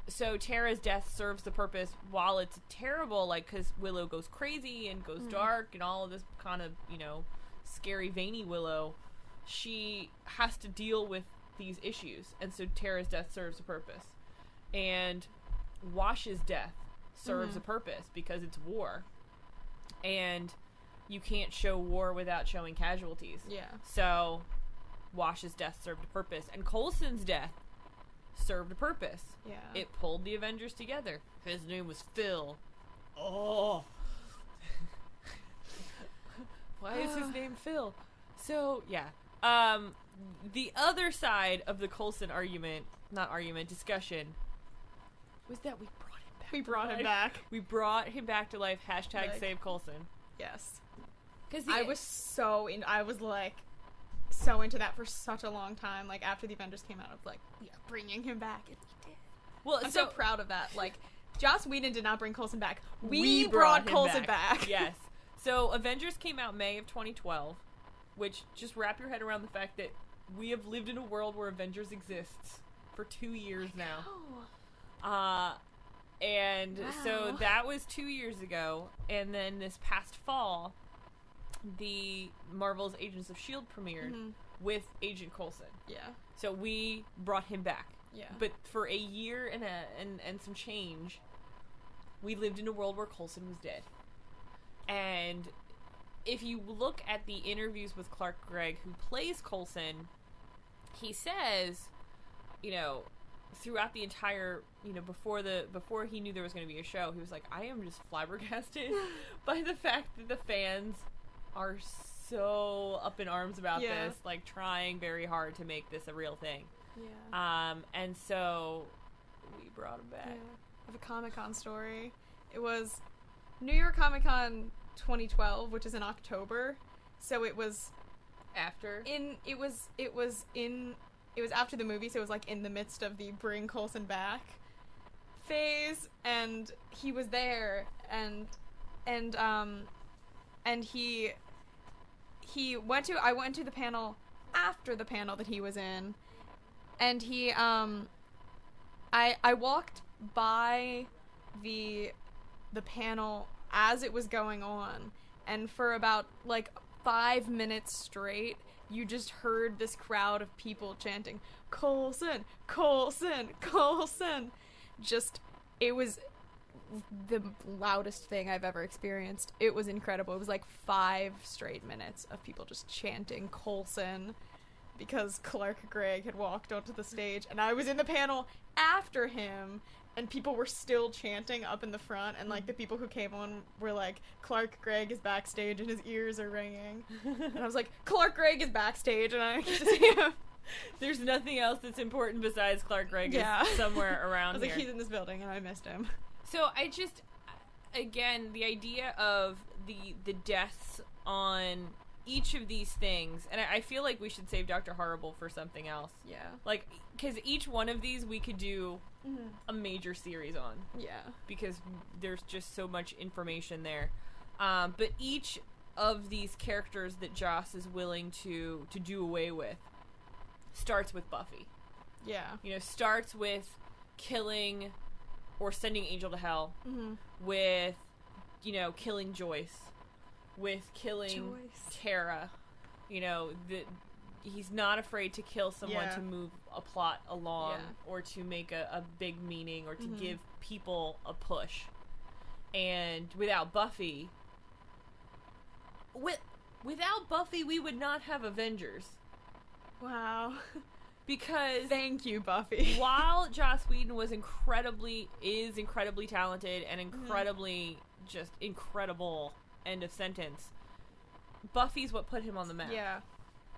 so Tara's death serves the purpose while it's terrible, like, because Willow goes crazy and goes dark and all of this kind of, scary, veiny Willow. She has to deal with these issues. And so Tara's death serves a purpose. And Wash's death serves a purpose because it's war. And you can't show war without showing casualties. Yeah. So Wash's death served a purpose. And Coulson's death served a purpose. Yeah. It pulled the Avengers together. His name was Phil. Oh. Why is his name Phil? So, yeah. The other side of the Coulson discussion was that we brought him back. We brought him back to life. Hashtag Like, save Coulson. Yes. Because I was so into that for such a long time. Like, after the Avengers came out, I was like, yeah, bringing him back. And we did. Well, I'm so proud of that. Like, Joss Whedon did not bring Coulson back. We brought him Coulson back. Yes. So Avengers came out May of 2012, which, just wrap your head around the fact that we have lived in a world where Avengers exists for 2 years now. And so that was 2 years ago, and then this past fall, the Marvel's Agents of S.H.I.E.L.D. premiered with Agent Coulson. Yeah. So we brought him back. Yeah. But for a year and some change, we lived in a world where Coulson was dead. And if you look at the interviews with Clark Gregg, who plays Coulson, he says, throughout the entire, before he knew there was going to be a show, he was like, I am just flabbergasted by the fact that the fans are so up in arms about this, like trying very hard to make this a real thing. Yeah. And so we brought him back. Yeah. I have a Comic-Con story. It was New York Comic-Con 2012, which is in October. So it was after it was after the movie, so it was like in the midst of the bring Coulson back phase, and he was there, and I went to the panel after the panel that he was in, and I walked by the panel as it was going on, and for about like 5 minutes straight, you just heard this crowd of people chanting, Coulson, Coulson, Coulson. It was the loudest thing I've ever experienced. It was incredible. It was like 5 straight minutes of people just chanting Coulson because Clark Gregg had walked onto the stage, and I was in the panel after him, and people were still chanting up in the front, and like the people who came on were like, Clark Gregg is backstage and his ears are ringing. And I was like, Clark Gregg is backstage and I get to see him. There's nothing else that's important besides Clark Gregg is somewhere around I was like, here. he's in this building and I missed him. So I just, again, the idea of the deaths on each of these things, and I feel like we should save Dr. Horrible for something else. Yeah. Like, because each one of these we could do a major series on. Yeah. Because there's just so much information there. But each of these characters that Joss is willing to do away with starts with Buffy. Yeah. You know, starts with killing or sending Angel to hell, with, you know, killing Joyce, with killing Tara. You know, he's not afraid to kill someone to move a plot along, or to make a big meaning, or to give people a push. And without Buffy, we would not have Avengers. Wow. Because thank you, Buffy. While Joss Whedon is incredibly talented and incredibly just incredible, end of sentence, Buffy's what put him on the map. Yeah.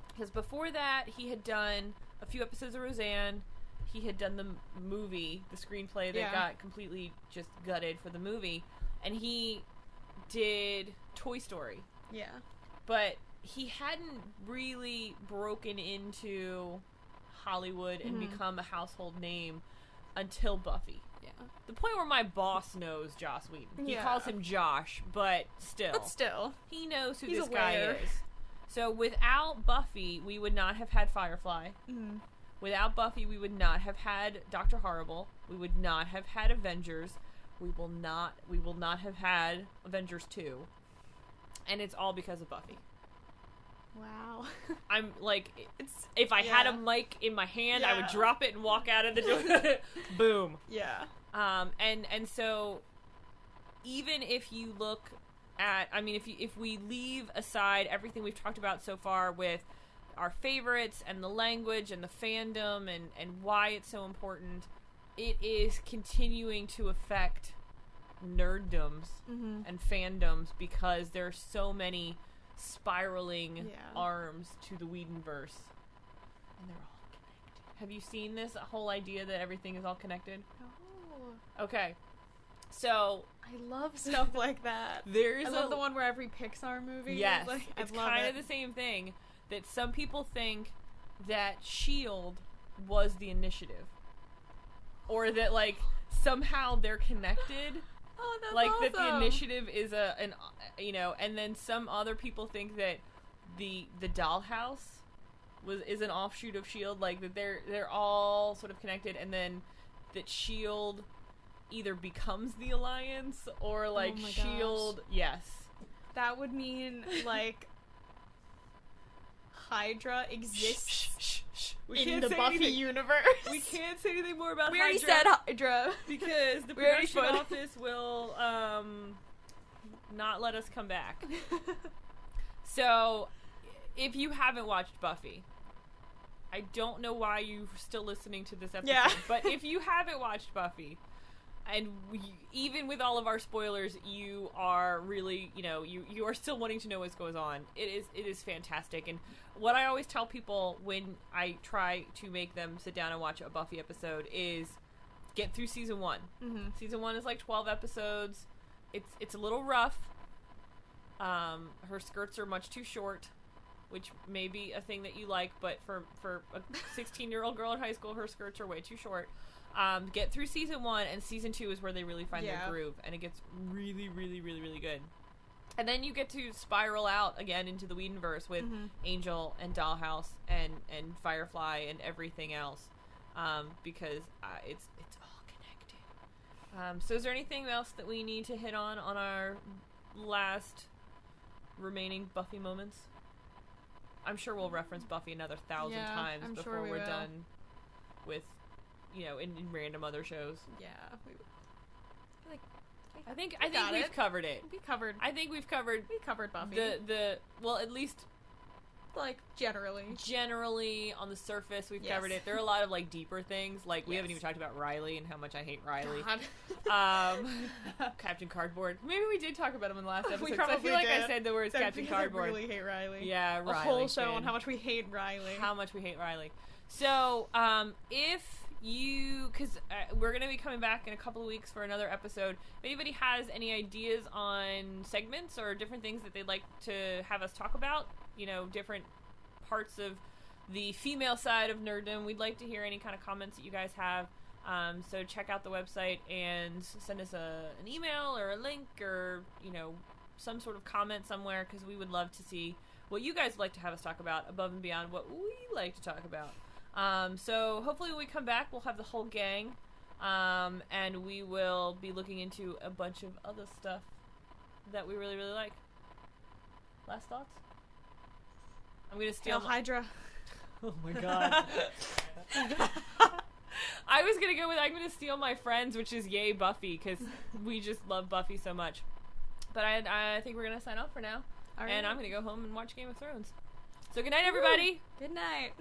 Because before that, he had done a few episodes of Roseanne. He had done the movie, the screenplay that got completely just gutted for the movie. And he did Toy Story. Yeah. But he hadn't really broken into Hollywood and become a household name until Buffy. Yeah. The point where my boss knows Joss Whedon. He calls him Josh, but still. He knows who this guy is. So without Buffy, we would not have had Firefly. Without Buffy, we would not have had Dr. Horrible. We would not have had Avengers. We will not have had Avengers 2. And it's all because of Buffy. Wow. I'm like, if I had a mic in my hand, I would drop it and walk out of the door. Boom. Yeah. And so even if you look at, I mean, if we leave aside everything we've talked about so far with our favorites and the language and the fandom and why it's so important, it is continuing to affect nerddoms and fandoms because there's so many spiraling arms to the Whedonverse, and they're all connected. Have you seen this whole idea that everything is all connected? No. Okay, so I love stuff like that. I love the one where every Pixar movie. Yes, like, it's kind of the same thing. That some people think that S.H.I.E.L.D. was the Initiative, or that like somehow they're connected. Oh, that's like awesome. That the Initiative is an and then some other people think that the Dollhouse is an offshoot of S.H.I.E.L.D. Like that they're all sort of connected, and then that S.H.I.E.L.D. either becomes the Alliance or like S.H.I.E.L.D. Yes, that would mean like Hydra exists in the Buffy universe. We can't say anything more about Hydra. We already said Hydra. Because the production office will not let us come back. So, if you haven't watched Buffy, I don't know why you're still listening to this episode, but if you haven't watched Buffy, and even with all of our spoilers, you are really, you are still wanting to know what goes on. It is fantastic. And what I always tell people when I try to make them sit down and watch a Buffy episode is get through season 1. Season 1 is like 12 episodes. It's a little rough, Her skirts are much too short, which may be a thing that you like, but for a 16-year-old girl in high school, her skirts are way too short. Get through season 1, and season 2 is where they really find their groove, and it gets really, really, really, really good. And then you get to spiral out again into the Whedonverse with Angel and Dollhouse and Firefly and everything else, because it's all connected. So is there anything else that we need to hit on our last remaining Buffy moments? I'm sure we'll reference Buffy another 1,000 times before we're done with, in random other shows. Yeah, I think we've covered it. I think we covered Buffy. Well, at least generally on the surface we've covered it. There are a lot of deeper things. We haven't even talked about Riley and how much I hate Riley. Captain Cardboard. Maybe we did talk about him in the last episode. I feel like I said the words Captain Cardboard. I really hate Riley. Yeah, Riley. A whole show on how much we hate Riley. So, because we're going to be coming back in a couple of weeks for another episode. If anybody has any ideas on segments or different things that they'd like to have us talk about, different parts of the female side of nerddom, we'd like to hear any kind of comments that you guys have. So check out the website and send us an email or a link or, some sort of comment somewhere, because we would love to see what you guys would like to have us talk about above and beyond what we like to talk about. So hopefully when we come back, we'll have the whole gang, and we will be looking into a bunch of other stuff that we really, really like. Last thoughts? I'm gonna steal Hydra. Oh my god. I was gonna go with I'm gonna steal my friends, which is yay Buffy, because we just love Buffy so much. But I think we're gonna sign off for now, and I'm gonna go home and watch Game of Thrones. So good night, everybody. Good night.